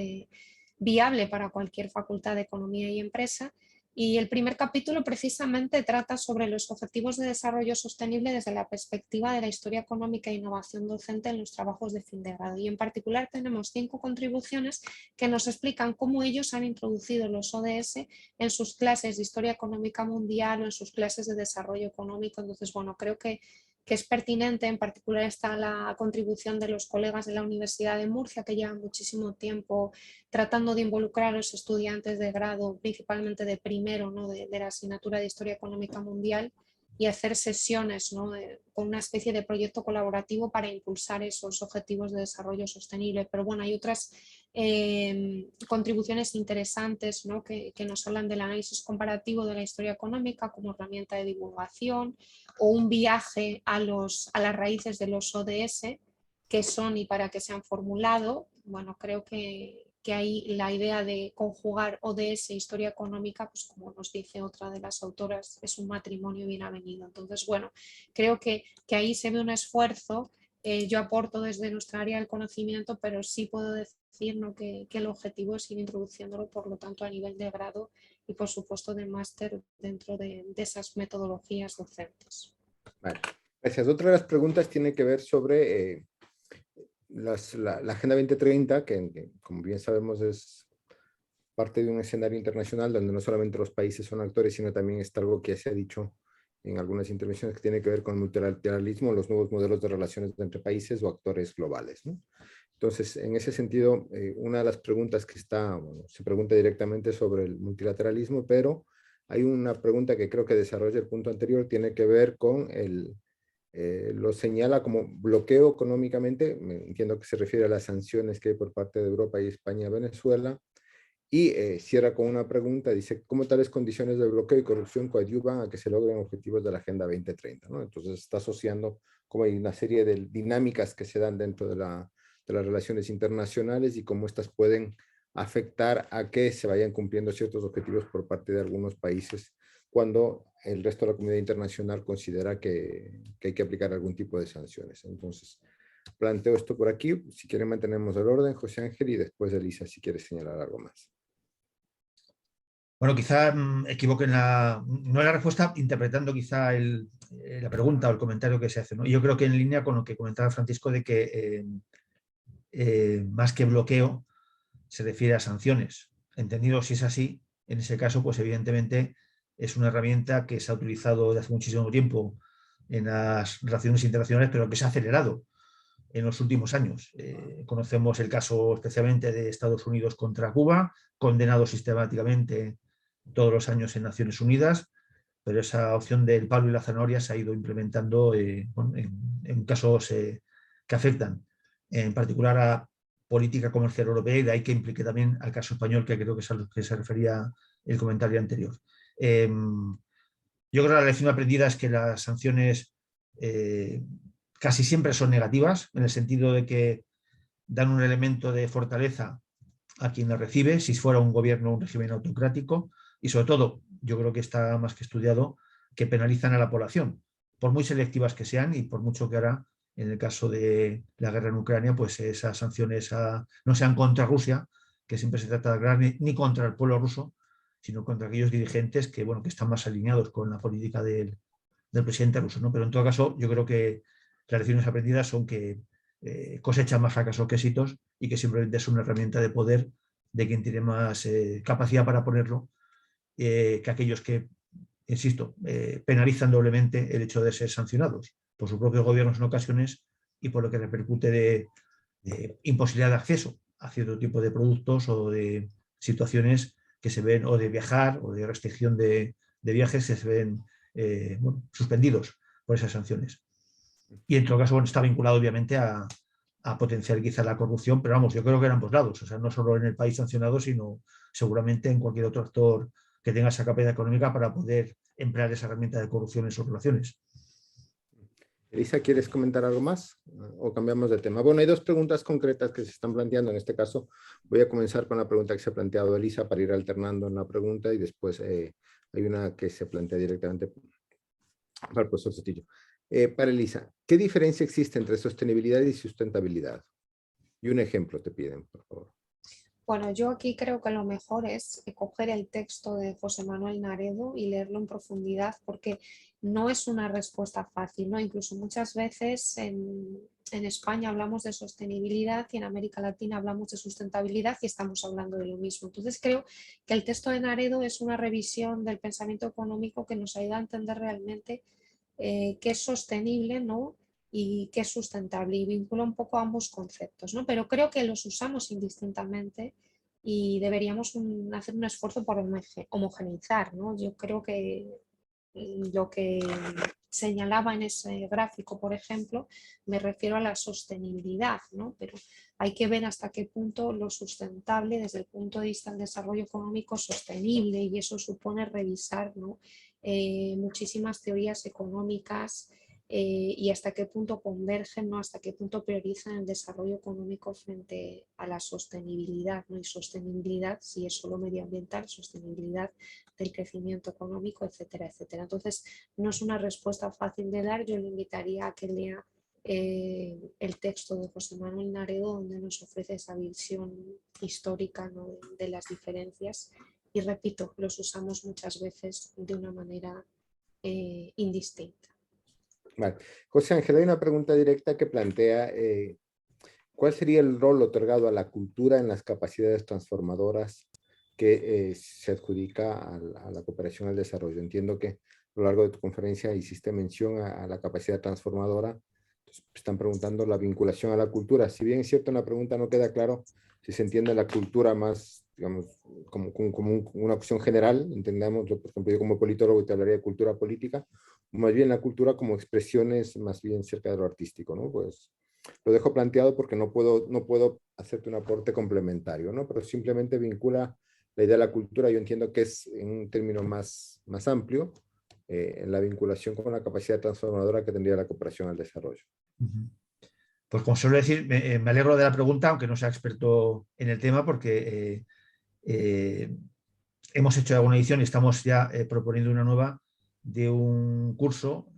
viable para cualquier facultad de economía y empresa. Y el primer capítulo precisamente trata sobre los objetivos de desarrollo sostenible desde la perspectiva de la historia económica e innovación docente en los trabajos de fin de grado. Y en particular tenemos 5 contribuciones que nos explican cómo ellos han introducido los ODS en sus clases de historia económica mundial o en sus clases de desarrollo económico. Entonces, bueno, creo que que es pertinente. En particular está la contribución de los colegas de la Universidad de Murcia, que llevan muchísimo tiempo tratando de involucrar a los estudiantes de grado, principalmente de primero, ¿no? de la asignatura de Historia Económica Mundial, y hacer sesiones, ¿no? con una especie de proyecto colaborativo para impulsar esos objetivos de desarrollo sostenible. Pero bueno, hay otras contribuciones interesantes, ¿no? que nos hablan del análisis comparativo de la historia económica como herramienta de divulgación, o un viaje a las raíces de los ODS, qué son y para qué se han formulado. Bueno, creo que ahí la idea de conjugar ODS e historia económica, pues como nos dice otra de las autoras, es un matrimonio bien avenido. Entonces, bueno, creo que ahí se ve un esfuerzo. Yo aporto desde nuestra área del conocimiento, pero sí puedo decir, ¿no? que el objetivo es ir introduciéndolo, por lo tanto, a nivel de grado y, por supuesto, de máster dentro de esas metodologías docentes. Vale. Gracias. Otra de las preguntas tiene que ver sobre la Agenda 2030, que como bien sabemos es parte de un escenario internacional donde no solamente los países son actores, sino también está algo que se ha dicho en algunas intervenciones que tiene que ver con el multilateralismo, los nuevos modelos de relaciones entre países o actores globales, ¿no? Entonces, en ese sentido, una de las preguntas que se pregunta directamente sobre el multilateralismo, pero hay una pregunta que creo que desarrolla el punto anterior, tiene que ver con lo señala como bloqueo económicamente, entiendo que se refiere a las sanciones que hay por parte de Europa y España a Venezuela, y cierra con una pregunta, dice, ¿cómo tales condiciones de bloqueo y corrupción coadyuvan a que se logren objetivos de la Agenda 2030? ¿no? Entonces está asociando como hay una serie de dinámicas que se dan dentro de las relaciones internacionales y cómo estas pueden afectar a que se vayan cumpliendo ciertos objetivos por parte de algunos países cuando el resto de la comunidad internacional considera que hay que aplicar algún tipo de sanciones. Entonces, planteo esto por aquí. Si quieren mantenemos el orden, José Ángel, y después Elisa, si quieres señalar algo más. Bueno, quizá equivoquen no la respuesta, interpretando quizá la pregunta o el comentario que se hace, ¿no? Yo creo que en línea con lo que comentaba Francisco de que más que bloqueo se refiere a sanciones. Entendido si es así, en ese caso, pues evidentemente es una herramienta que se ha utilizado desde hace muchísimo tiempo en las relaciones internacionales, pero que se ha acelerado en los últimos años. Conocemos el caso especialmente de Estados Unidos contra Cuba, condenado sistemáticamente todos los años en Naciones Unidas, pero esa opción del palo y la zanahoria se ha ido implementando en casos que afectan en particular a política comercial europea, y de ahí que implique también al caso español, que creo que es a lo que se refería el comentario anterior. Yo creo que la lección aprendida es que las sanciones casi siempre son negativas, en el sentido de que dan un elemento de fortaleza a quien la recibe, si fuera un gobierno o un régimen autocrático, y sobre todo, yo creo que está más que estudiado, que penalizan a la población, por muy selectivas que sean y por mucho que ahora, en el caso de la guerra en Ucrania, pues esas sanciones no sean contra Rusia, que siempre se trata de guerra, ni contra el pueblo ruso, sino contra aquellos dirigentes que, bueno, que están más alineados con la política del presidente ruso, ¿no? Pero en todo caso, yo creo que las lecciones aprendidas son que cosechan más fracasos que éxitos y que simplemente es una herramienta de poder de quien tiene más capacidad para ponerlo, que aquellos que, insisto, penalizan doblemente el hecho de ser sancionados por sus propios gobiernos en ocasiones y por lo que repercute de imposibilidad de acceso a cierto tipo de productos o de situaciones que se ven, o de viajar o de restricción de viajes que se ven suspendidos por esas sanciones. Y en todo caso, bueno, está vinculado obviamente a potenciar quizá la corrupción, pero vamos, yo creo que en ambos lados, o sea, no solo en el país sancionado, sino seguramente en cualquier otro actor que tenga esa capacidad económica para poder emplear esa herramienta de corrupción en sus relaciones. Elisa, ¿quieres comentar algo más? ¿O cambiamos de tema? Bueno, hay dos preguntas concretas que se están planteando. En este caso, voy a comenzar con la pregunta que se ha planteado Elisa para ir alternando en la pregunta, y después hay una que se plantea directamente para el profesor Sotillo. Para Elisa, ¿qué diferencia existe entre sostenibilidad y sustentabilidad? Y un ejemplo te piden, por favor. Bueno, yo aquí creo que lo mejor es coger el texto de José Manuel Naredo y leerlo en profundidad, porque no es una respuesta fácil, ¿no? Incluso muchas veces en España hablamos de sostenibilidad y en América Latina hablamos de sustentabilidad y estamos hablando de lo mismo. Entonces creo que el texto de Naredo es una revisión del pensamiento económico que nos ayuda a entender realmente qué es sostenible, ¿no? Y qué es sustentable, y vincula un poco ambos conceptos, ¿no? Pero creo que los usamos indistintamente y deberíamos hacer un esfuerzo por homogeneizar, ¿no? Yo creo que lo que señalaba en ese gráfico, por ejemplo, me refiero a la sostenibilidad, ¿no? Pero hay que ver hasta qué punto lo sustentable desde el punto de vista del desarrollo económico sostenible, y eso supone revisar, ¿no? Muchísimas teorías económicas y hasta qué punto convergen, ¿no? Hasta qué punto priorizan el desarrollo económico frente a la sostenibilidad, ¿no? Y sostenibilidad, si es solo medioambiental, sostenibilidad del crecimiento económico, etcétera, etcétera. Entonces, no es una respuesta fácil de dar. Yo le invitaría a que lea el texto de José Manuel Naredo, donde nos ofrece esa visión histórica, ¿no? de las diferencias. Y repito, los usamos muchas veces de una manera indistinta. Vale. José Ángel, hay una pregunta directa que plantea ¿cuál sería el rol otorgado a la cultura en las capacidades transformadoras que se adjudica a la cooperación al desarrollo? Entiendo que a lo largo de tu conferencia hiciste mención a la capacidad transformadora. Entonces, están preguntando la vinculación a la cultura. Si bien es cierto, en la pregunta no queda claro si se entiende la cultura más, digamos, como una opción general, entendamos, por ejemplo, yo como politólogo te hablaría de cultura política, o más bien la cultura como expresiones más bien cerca de lo artístico, ¿no? Pues lo dejo planteado porque no puedo hacerte un aporte complementario, ¿no? Pero simplemente vincula la idea de la cultura, yo entiendo que es en un término más amplio, en la vinculación con la capacidad transformadora que tendría la cooperación al desarrollo. Pues como suelo decir, me alegro de la pregunta, aunque no sea experto en el tema, porque hemos hecho alguna edición y estamos ya proponiendo una nueva de un curso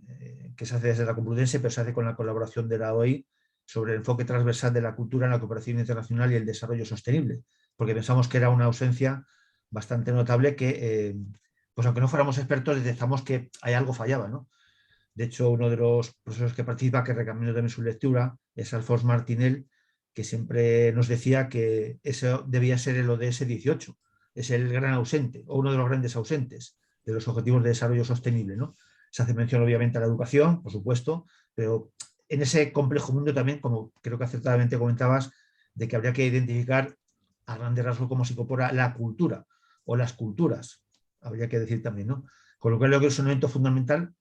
que se hace desde la Complutense, pero se hace con la colaboración de la OI, sobre el enfoque transversal de la cultura en la cooperación internacional y el desarrollo sostenible, porque pensamos que era una ausencia bastante notable que, pues aunque no fuéramos expertos, detectamos que hay algo fallaba, ¿no? De hecho, uno de los profesores que participa, que recomiendo también su lectura, es Alphonse Martinel, que siempre nos decía que eso debía ser el ODS 18, es el gran ausente, o uno de los grandes ausentes de los Objetivos de Desarrollo Sostenible, ¿no? Se hace mención obviamente a la educación, por supuesto, pero en ese complejo mundo también, como creo que acertadamente comentabas, de que habría que identificar a grandes rasgos cómo se incorpora la cultura o las culturas, habría que decir también, ¿no? Con lo cual creo que es un elemento fundamental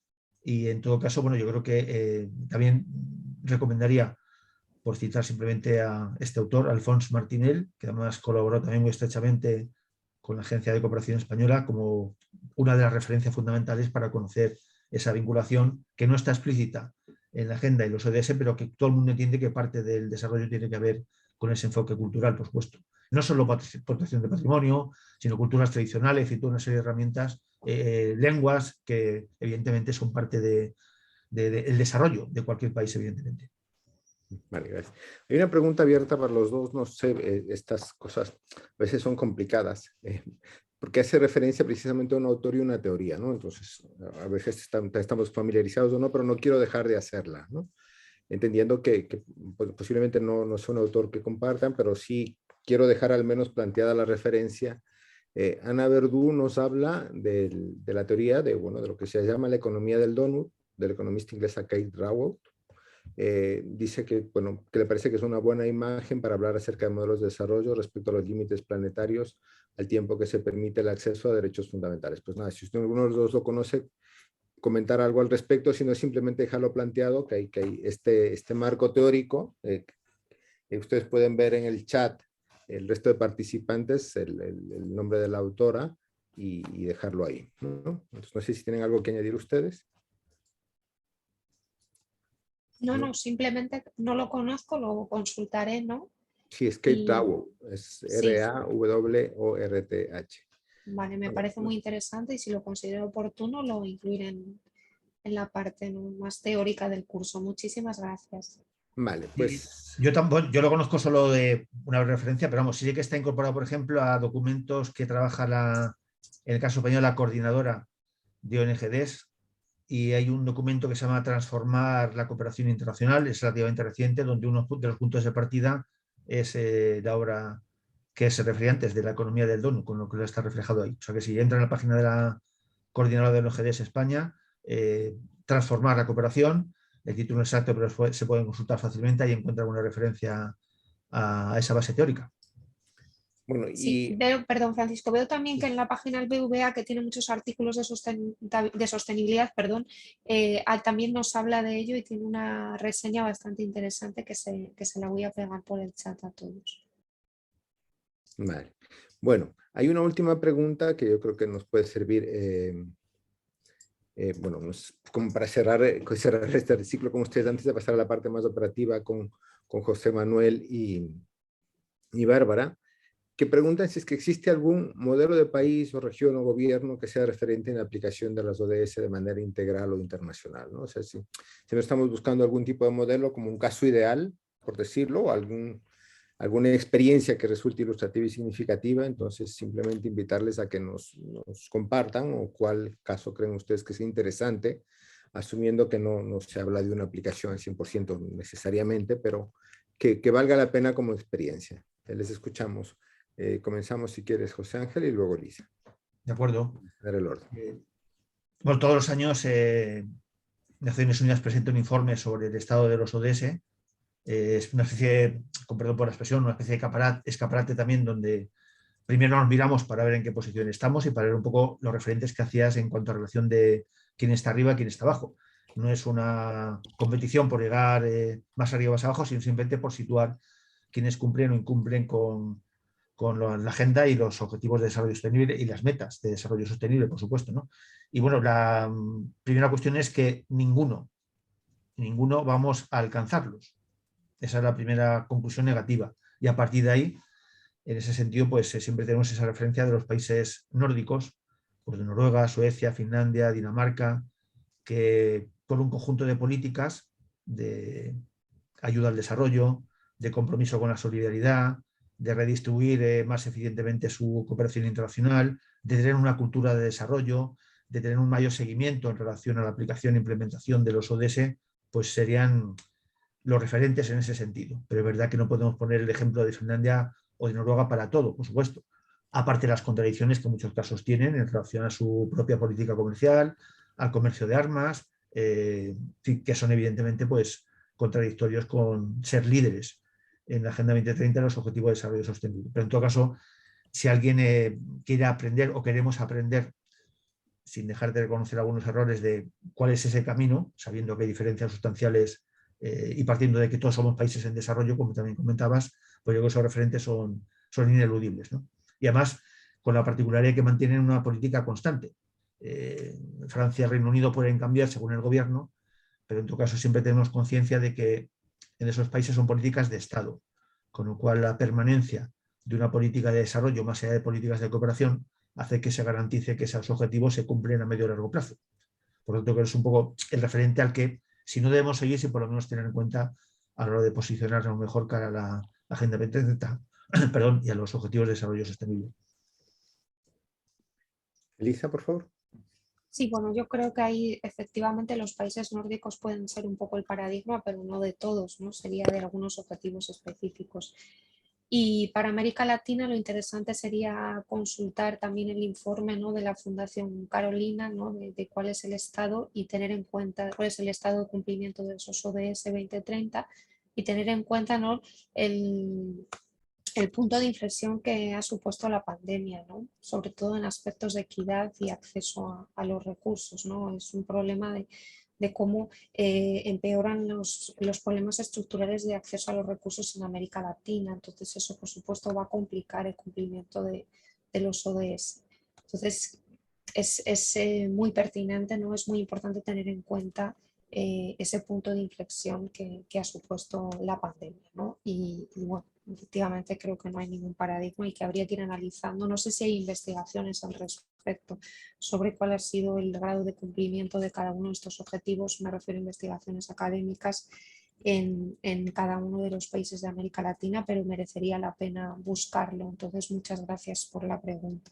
y en todo caso, bueno, yo creo que también recomendaría, por citar simplemente a este autor, Alphonse Martinel, que además colaboró también muy estrechamente con la Agencia de Cooperación Española, como una de las referencias fundamentales para conocer esa vinculación que no está explícita en la agenda y los ODS, pero que todo el mundo entiende que parte del desarrollo tiene que ver con ese enfoque cultural, por supuesto. No solo protección de patrimonio, sino culturas tradicionales y toda una serie de herramientas, lenguas que evidentemente son parte del desarrollo de cualquier país, evidentemente. Vale, gracias. Hay una pregunta abierta para los dos, no sé, estas cosas a veces son complicadas, porque hace referencia precisamente a un autor y una teoría, ¿no? Entonces, a veces estamos familiarizados o no, pero no quiero dejar de hacerla, ¿no? Entendiendo que pues, posiblemente no es un autor que compartan, pero sí quiero dejar al menos planteada la referencia. Ana Verdú nos habla de la teoría de lo que se llama la economía del donut, del economista inglés Kate Raworth. Dice que le parece que es una buena imagen para hablar acerca de modelos de desarrollo respecto a los límites planetarios al tiempo que se permite el acceso a derechos fundamentales. Pues nada, si usted alguno de los dos lo conoce, comentar algo al respecto, sino simplemente dejarlo planteado, que hay este marco teórico. Ustedes pueden ver en el chat el resto de participantes, el nombre de la autora y dejarlo ahí, ¿no? Entonces, no sé si tienen algo que añadir ustedes. No, simplemente no lo conozco, lo consultaré, ¿no? Sí, es Kate Raworth, es R-A-W-O-R-T-H. Vale, me parece muy interesante y si lo considero oportuno lo incluiré en la parte, ¿no?, más teórica del curso. Muchísimas gracias. Vale, pues... Yo lo conozco solo de una referencia, pero vamos, sí que está incorporado, por ejemplo, a documentos que trabaja en el caso español, la coordinadora de ONGDs, y hay un documento que se llama Transformar la cooperación internacional, es relativamente reciente, donde uno de los puntos de partida es la obra que se refería antes de la economía del donut, con lo que está reflejado ahí. O sea que si entra en la página de la coordinadora de ONGDs España, transformar la cooperación. El título exacto, pero se pueden consultar fácilmente y encuentran una referencia a esa base teórica. Bueno, Sí, veo, perdón, Francisco, veo también que en la página del BVA, que tiene muchos artículos de sostenibilidad, perdón, también nos habla de ello y tiene una reseña bastante interesante que se la voy a pegar por el chat a todos. Vale. Bueno, hay una última pregunta que yo creo que nos puede servir, bueno, como para cerrar este ciclo con ustedes, antes de pasar a la parte más operativa con José Manuel y Bárbara, que preguntan si es que existe algún modelo de país o región o gobierno que sea referente en la aplicación de las ODS de manera integral o internacional, ¿no? O sea, si no estamos buscando algún tipo de modelo como un caso ideal, por decirlo, o alguna experiencia que resulte ilustrativa y significativa, entonces simplemente invitarles a que nos compartan o cuál caso creen ustedes que sea interesante, asumiendo que no se habla de una aplicación al 100% necesariamente, pero que valga la pena como experiencia. Les escuchamos. Comenzamos, si quieres, José Ángel, y luego Lisa. De acuerdo. Dar el orden. Bueno, todos los años Naciones Unidas presenta un informe sobre el estado de los ODS. Es una especie, con perdón por la expresión, una especie de escaparate también, donde primero nos miramos para ver en qué posición estamos y para ver un poco los referentes que hacías en cuanto a relación de quién está arriba y quién está abajo. No es una competición por llegar más arriba o más abajo, sino simplemente por situar quienes cumplen o incumplen con la agenda y los objetivos de desarrollo sostenible y las metas de desarrollo sostenible, por supuesto, ¿no? Y bueno, la primera cuestión es que ninguno vamos a alcanzarlos. Esa es la primera conclusión negativa. Y a partir de ahí, en ese sentido, pues siempre tenemos esa referencia de los países nórdicos, pues de Noruega, Suecia, Finlandia, Dinamarca, que con un conjunto de políticas de ayuda al desarrollo, de compromiso con la solidaridad, de redistribuir más eficientemente su cooperación internacional, de tener una cultura de desarrollo, de tener un mayor seguimiento en relación a la aplicación e implementación de los ODS, pues serían los referentes en ese sentido. Pero es verdad que no podemos poner el ejemplo de Finlandia o de Noruega para todo, por supuesto. Aparte de las contradicciones que en muchos casos tienen en relación a su propia política comercial, al comercio de armas, que son evidentemente pues, contradictorios con ser líderes en la Agenda 2030 de los Objetivos de Desarrollo Sostenible. Pero en todo caso, si alguien quiere aprender o queremos aprender, sin dejar de reconocer algunos errores de cuál es ese camino, sabiendo que hay diferencias sustanciales y partiendo de que todos somos países en desarrollo, como también comentabas, pues yo creo que esos referentes son ineludibles, ¿no? Y además, con la particularidad que mantienen una política constante. Francia y Reino Unido pueden cambiar según el gobierno, pero en todo caso siempre tenemos conciencia de que en esos países son políticas de Estado, con lo cual la permanencia de una política de desarrollo más allá de políticas de cooperación hace que se garantice que esos objetivos se cumplen a medio y largo plazo. Por lo tanto, que es un poco el referente al que, si no debemos seguir, si por lo menos tener en cuenta a la hora de posicionarnos mejor cara a la Agenda 2030 y a los Objetivos de Desarrollo Sostenible. Elisa, por favor. Sí, bueno, yo creo que ahí efectivamente los países nórdicos pueden ser un poco el paradigma, pero no de todos, ¿no? Sería de algunos objetivos específicos. Y para América Latina lo interesante sería consultar también el informe, ¿no?, de la Fundación Carolina, ¿no?, de cuál es el estado y tener en cuenta cuál es el estado de cumplimiento de esos ODS 2030 y tener en cuenta, ¿no?, el punto de inflexión que ha supuesto la pandemia, ¿no?, sobre todo en aspectos de equidad y acceso a los recursos, ¿no? Es un problema de cómo empeoran los problemas estructurales de acceso a los recursos en América Latina. Entonces eso, por supuesto, va a complicar el cumplimiento de los ODS. Entonces es muy pertinente, ¿no? Es muy importante tener en cuenta ese punto de inflexión que ha supuesto la pandemia, ¿no? Y bueno, efectivamente creo que no hay ningún paradigma y que habría que ir analizando. No sé si hay investigaciones al respecto sobre cuál ha sido el grado de cumplimiento de cada uno de estos objetivos. Me refiero a investigaciones académicas en cada uno de los países de América Latina, pero merecería la pena buscarlo. Entonces, muchas gracias por la pregunta.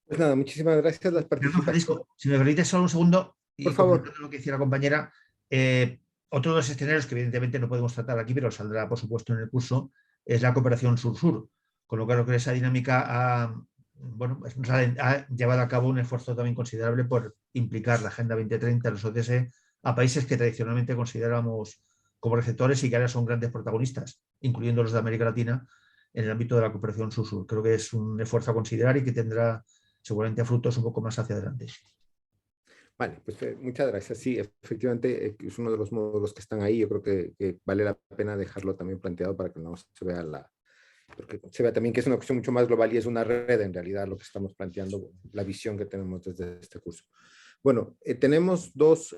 Pues nada, muchísimas gracias. Las Perdón, participaciones. Francisco, si me permite solo un segundo, y por favor, lo que decía la compañera, otro de los escenarios que evidentemente no podemos tratar aquí, pero saldrá por supuesto en el curso, es la cooperación sur-sur, con lo que esa dinámica bueno, ha llevado a cabo un esfuerzo también considerable por implicar la Agenda 2030, los ODS, a países que tradicionalmente considerábamos como receptores y que ahora son grandes protagonistas, incluyendo los de América Latina, en el ámbito de la cooperación sur-sur. Creo que es un esfuerzo a considerar y que tendrá seguramente frutos un poco más hacia adelante. Vale, pues muchas gracias. Sí, efectivamente es uno de los módulos que están ahí. Yo creo que vale la pena dejarlo también planteado para que no se vea porque se vea también que es una cuestión mucho más global y es una red en realidad lo que estamos planteando, la visión que tenemos desde este curso. Bueno, tenemos dos,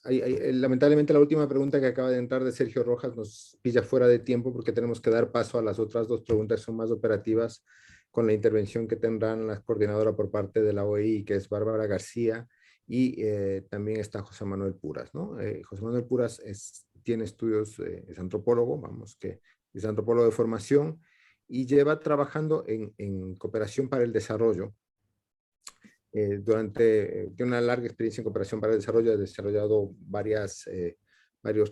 lamentablemente la última pregunta que acaba de entrar de Sergio Rojas nos pilla fuera de tiempo porque tenemos que dar paso a las otras dos preguntas que son más operativas con la intervención que tendrán la coordinadora por parte de la OEI, que es Bárbara García, y también está José Manuel Puras, ¿no? José Manuel Puras tiene estudios, es antropólogo, que es antropólogo de formación y lleva trabajando en cooperación para el desarrollo. Tiene una larga experiencia en cooperación para el desarrollo, ha desarrollado varios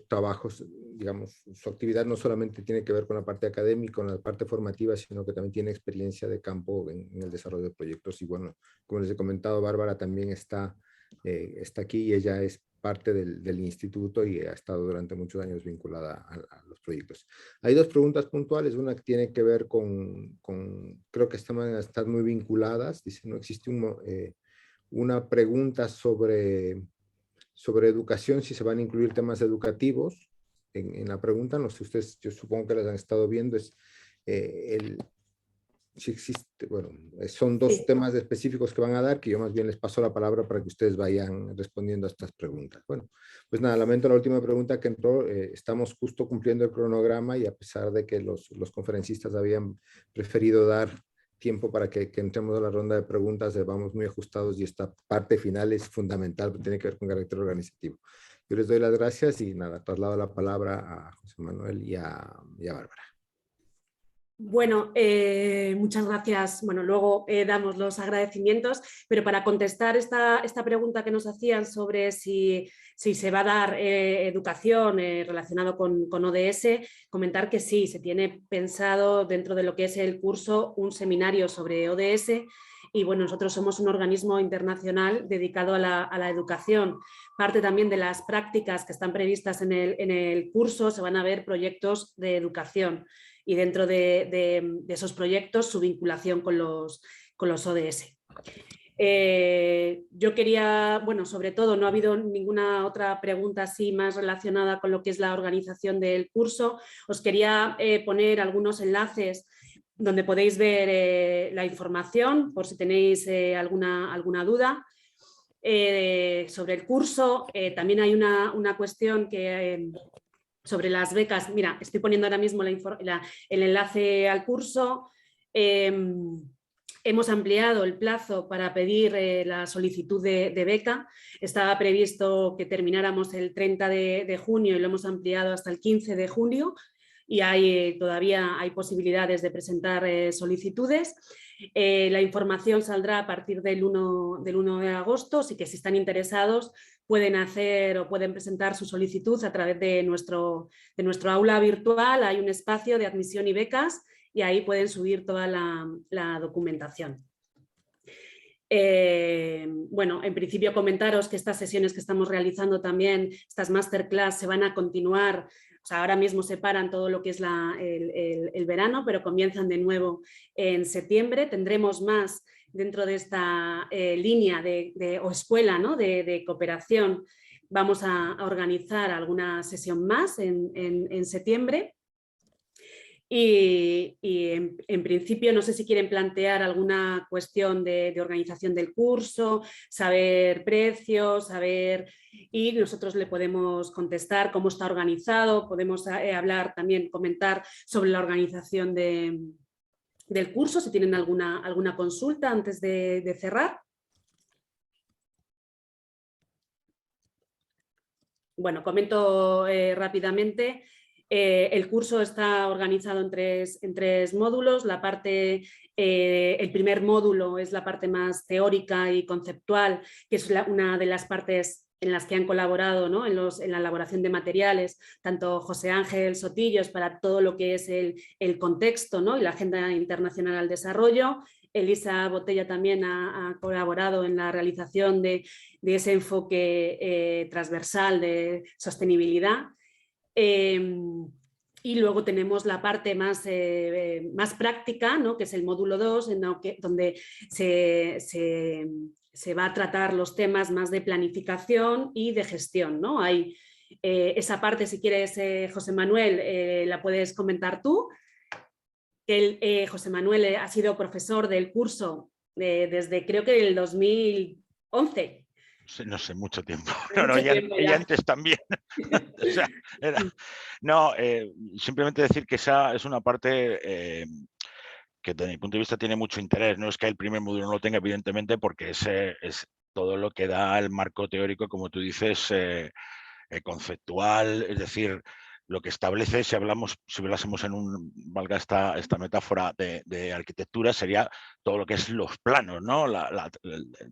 trabajos, digamos, su actividad no solamente tiene que ver con la parte académica, con la parte formativa, sino que también tiene experiencia de campo en el desarrollo de proyectos. Y bueno, como les he comentado, Bárbara también está aquí y ella es parte del instituto y ha estado durante muchos años vinculada a los proyectos. Hay dos preguntas puntuales, una que tiene que ver creo que están muy vinculadas, dice, no existe una pregunta sobre educación, si se van a incluir temas educativos en la pregunta, no sé ustedes, yo supongo que las han estado viendo, si existe, bueno, son dos temas específicos que van a dar, que yo más bien les paso la palabra para que ustedes vayan respondiendo a estas preguntas. Bueno, pues nada, lamento la última pregunta que entró, estamos justo cumpliendo el cronograma y a pesar de que los conferencistas habían preferido dar tiempo para que entremos a la ronda de preguntas, vamos muy ajustados y esta parte final es fundamental, tiene que ver con carácter organizativo. Yo les doy las gracias y nada, traslado la palabra a José Manuel y a Bárbara. Bueno, muchas gracias. Bueno, luego damos los agradecimientos, pero para contestar esta pregunta que nos hacían sobre si se va a dar educación relacionado con ODS, comentar que sí, se tiene pensado dentro de lo que es el curso un seminario sobre ODS y bueno, nosotros somos un organismo internacional dedicado a la educación. Parte también de las prácticas que están previstas en el curso se van a ver proyectos de educación. Y dentro de esos proyectos su vinculación con los ODS. Yo quería, bueno, sobre todo no ha habido ninguna otra pregunta así más relacionada con lo que es la organización del curso. Os quería poner algunos enlaces donde podéis ver la información por si tenéis alguna duda. Sobre el curso también hay una cuestión que... sobre las becas, mira, estoy poniendo ahora mismo el enlace al curso. Hemos ampliado el plazo para pedir la solicitud de beca. Estaba previsto que termináramos el 30 de junio y lo hemos ampliado hasta el 15 de junio y todavía hay posibilidades de presentar solicitudes. La información saldrá a partir del 1 de agosto, así que si están interesados pueden hacer o pueden presentar su solicitud a través de nuestro aula virtual. Hay un espacio de admisión y becas y ahí pueden subir toda la documentación. Bueno, en principio comentaros que estas sesiones que estamos realizando también, estas masterclass se van a continuar. O sea, ahora mismo se paran todo lo que es el verano, pero comienzan de nuevo en septiembre. Tendremos más dentro de esta línea o escuela, ¿no? de cooperación. Vamos a organizar alguna sesión más en septiembre. Y en principio no sé si quieren plantear alguna cuestión de organización del curso, saber precios, y nosotros le podemos contestar cómo está organizado, podemos hablar también, comentar sobre la organización del curso, si tienen alguna consulta antes de cerrar. Bueno, comento rápidamente. El curso está organizado en tres módulos. El primer módulo es la parte más teórica y conceptual, que es una de las partes en las que han colaborado, ¿no? en la elaboración de materiales, tanto José Ángel Sotillos para todo lo que es el contexto, ¿no? y la Agenda Internacional al Desarrollo. Elisa Botella también ha colaborado en la realización de ese enfoque transversal de sostenibilidad. Y luego tenemos la parte más práctica, ¿no? que es el módulo 2, donde se va a tratar los temas más de planificación y de gestión, ¿no? Hay esa parte, si quieres, José Manuel, la puedes comentar tú. José Manuel ha sido profesor del curso desde creo que el 2011. No sé, mucho tiempo. Y antes también. O sea, simplemente decir que esa es una parte que desde mi punto de vista tiene mucho interés. No es que el primer módulo no lo tenga, evidentemente, porque es todo lo que da el marco teórico, como tú dices, conceptual, es decir, lo que establece, si hablásemos valga esta metáfora de arquitectura, sería todo lo que es los planos, ¿no? El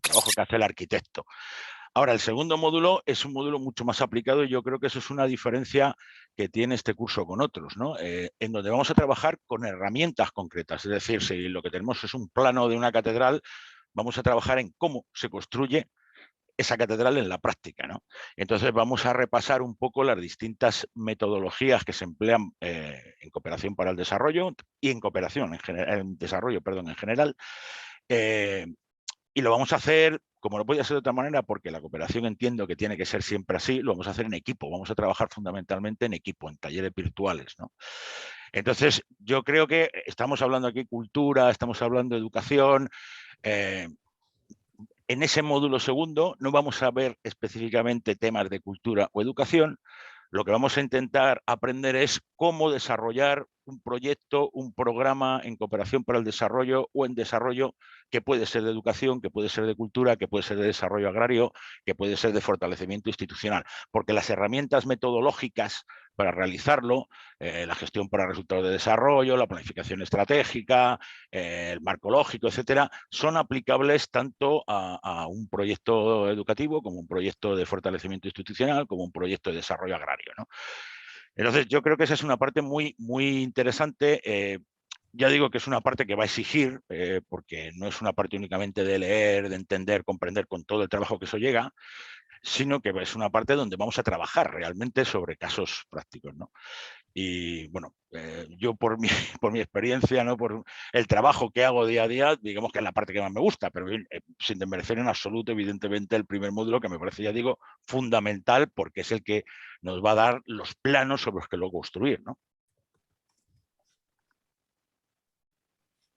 trabajo que hace el arquitecto. Ahora, el segundo módulo es un módulo mucho más aplicado y yo creo que eso es una diferencia que tiene este curso con otros, ¿no? En donde vamos a trabajar con herramientas concretas. Es decir, si lo que tenemos es un plano de una catedral, vamos a trabajar en cómo se construye esa catedral en la práctica, ¿no? Entonces vamos a repasar un poco las distintas metodologías que se emplean en cooperación para el desarrollo y en cooperación en desarrollo, perdón, en general. Y lo vamos a hacer, como no podía ser de otra manera, porque la cooperación entiendo que tiene que ser siempre así, lo vamos a hacer en equipo, vamos a trabajar fundamentalmente en equipo, en talleres virtuales, ¿no? Entonces, yo creo que estamos hablando aquí de cultura, estamos hablando de educación. En ese módulo segundo no vamos a ver específicamente temas de cultura o educación. Lo que vamos a intentar aprender es cómo desarrollar un proyecto, un programa en cooperación para el desarrollo o en desarrollo que puede ser de educación, que puede ser de cultura, que puede ser de desarrollo agrario, que puede ser de fortalecimiento institucional. Porque las herramientas metodológicas para realizarlo, la gestión para resultados de desarrollo, la planificación estratégica, el marco lógico, etcétera, son aplicables tanto a un proyecto educativo como un proyecto de fortalecimiento institucional, como un proyecto de desarrollo agrario, ¿no? Entonces, yo creo que esa es una parte muy, muy interesante. Ya digo que es una parte que va a exigir, porque no es una parte únicamente de leer, de entender, comprender con todo el trabajo que eso llega, sino que es una parte donde vamos a trabajar realmente sobre casos prácticos, ¿no? Y bueno, yo por mi experiencia, ¿no? Por el trabajo que hago día a día, digamos que es la parte que más me gusta, pero sin desmerecer en absoluto, evidentemente, el primer módulo, que me parece, ya digo, fundamental, porque es el que nos va a dar los planos sobre los que luego construir, ¿no?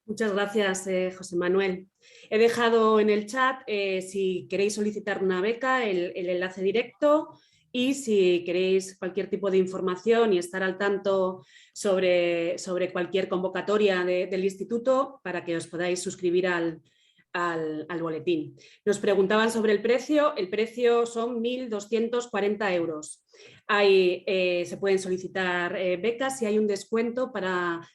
Muchas gracias, José Manuel. He dejado en el chat, si queréis solicitar una beca, el enlace directo, y si queréis cualquier tipo de información y estar al tanto sobre cualquier convocatoria del instituto, para que os podáis suscribir al boletín. Nos preguntaban sobre el precio son 1.240 euros. Se pueden solicitar becas y hay un descuento para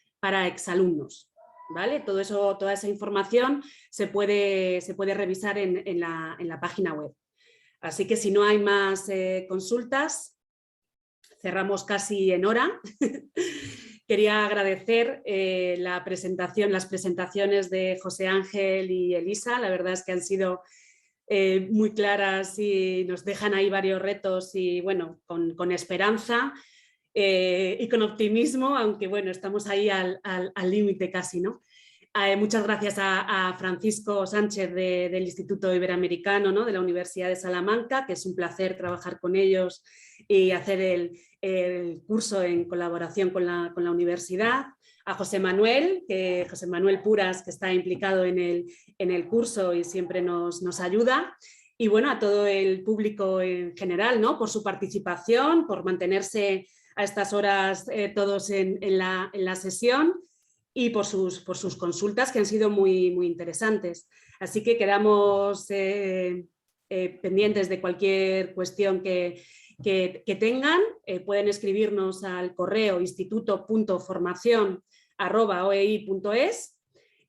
exalumnos. ¿Vale? Toda esa información se puede revisar en la página web. Así que si no hay más consultas, cerramos casi en hora. Quería agradecer las presentaciones de José Ángel y Elisa. La verdad es que han sido muy claras y nos dejan ahí varios retos y bueno, con esperanza. Y con optimismo, aunque bueno, estamos ahí al límite casi, ¿no? Muchas gracias a Francisco Sánchez del Instituto Iberoamericano, ¿no? De la Universidad de Salamanca, que es un placer trabajar con ellos y hacer el curso en colaboración con la universidad. A José Manuel Puras, que está implicado en el curso y siempre nos ayuda. Y bueno, a todo el público en general, ¿no? Por su participación, por mantenerse a estas horas todos en la sesión y por sus consultas, que han sido muy, muy interesantes. Así que quedamos pendientes de cualquier cuestión que tengan. Pueden escribirnos al correo instituto.formacion@oei.es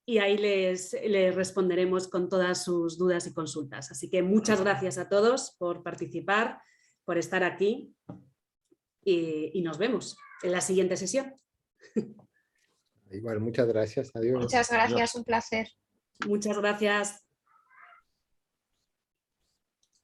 y ahí les responderemos con todas sus dudas y consultas. Así que muchas gracias a todos por participar, por estar aquí y nos vemos en la siguiente sesión. Igual, muchas gracias. Adiós. Muchas gracias, un placer. Muchas gracias.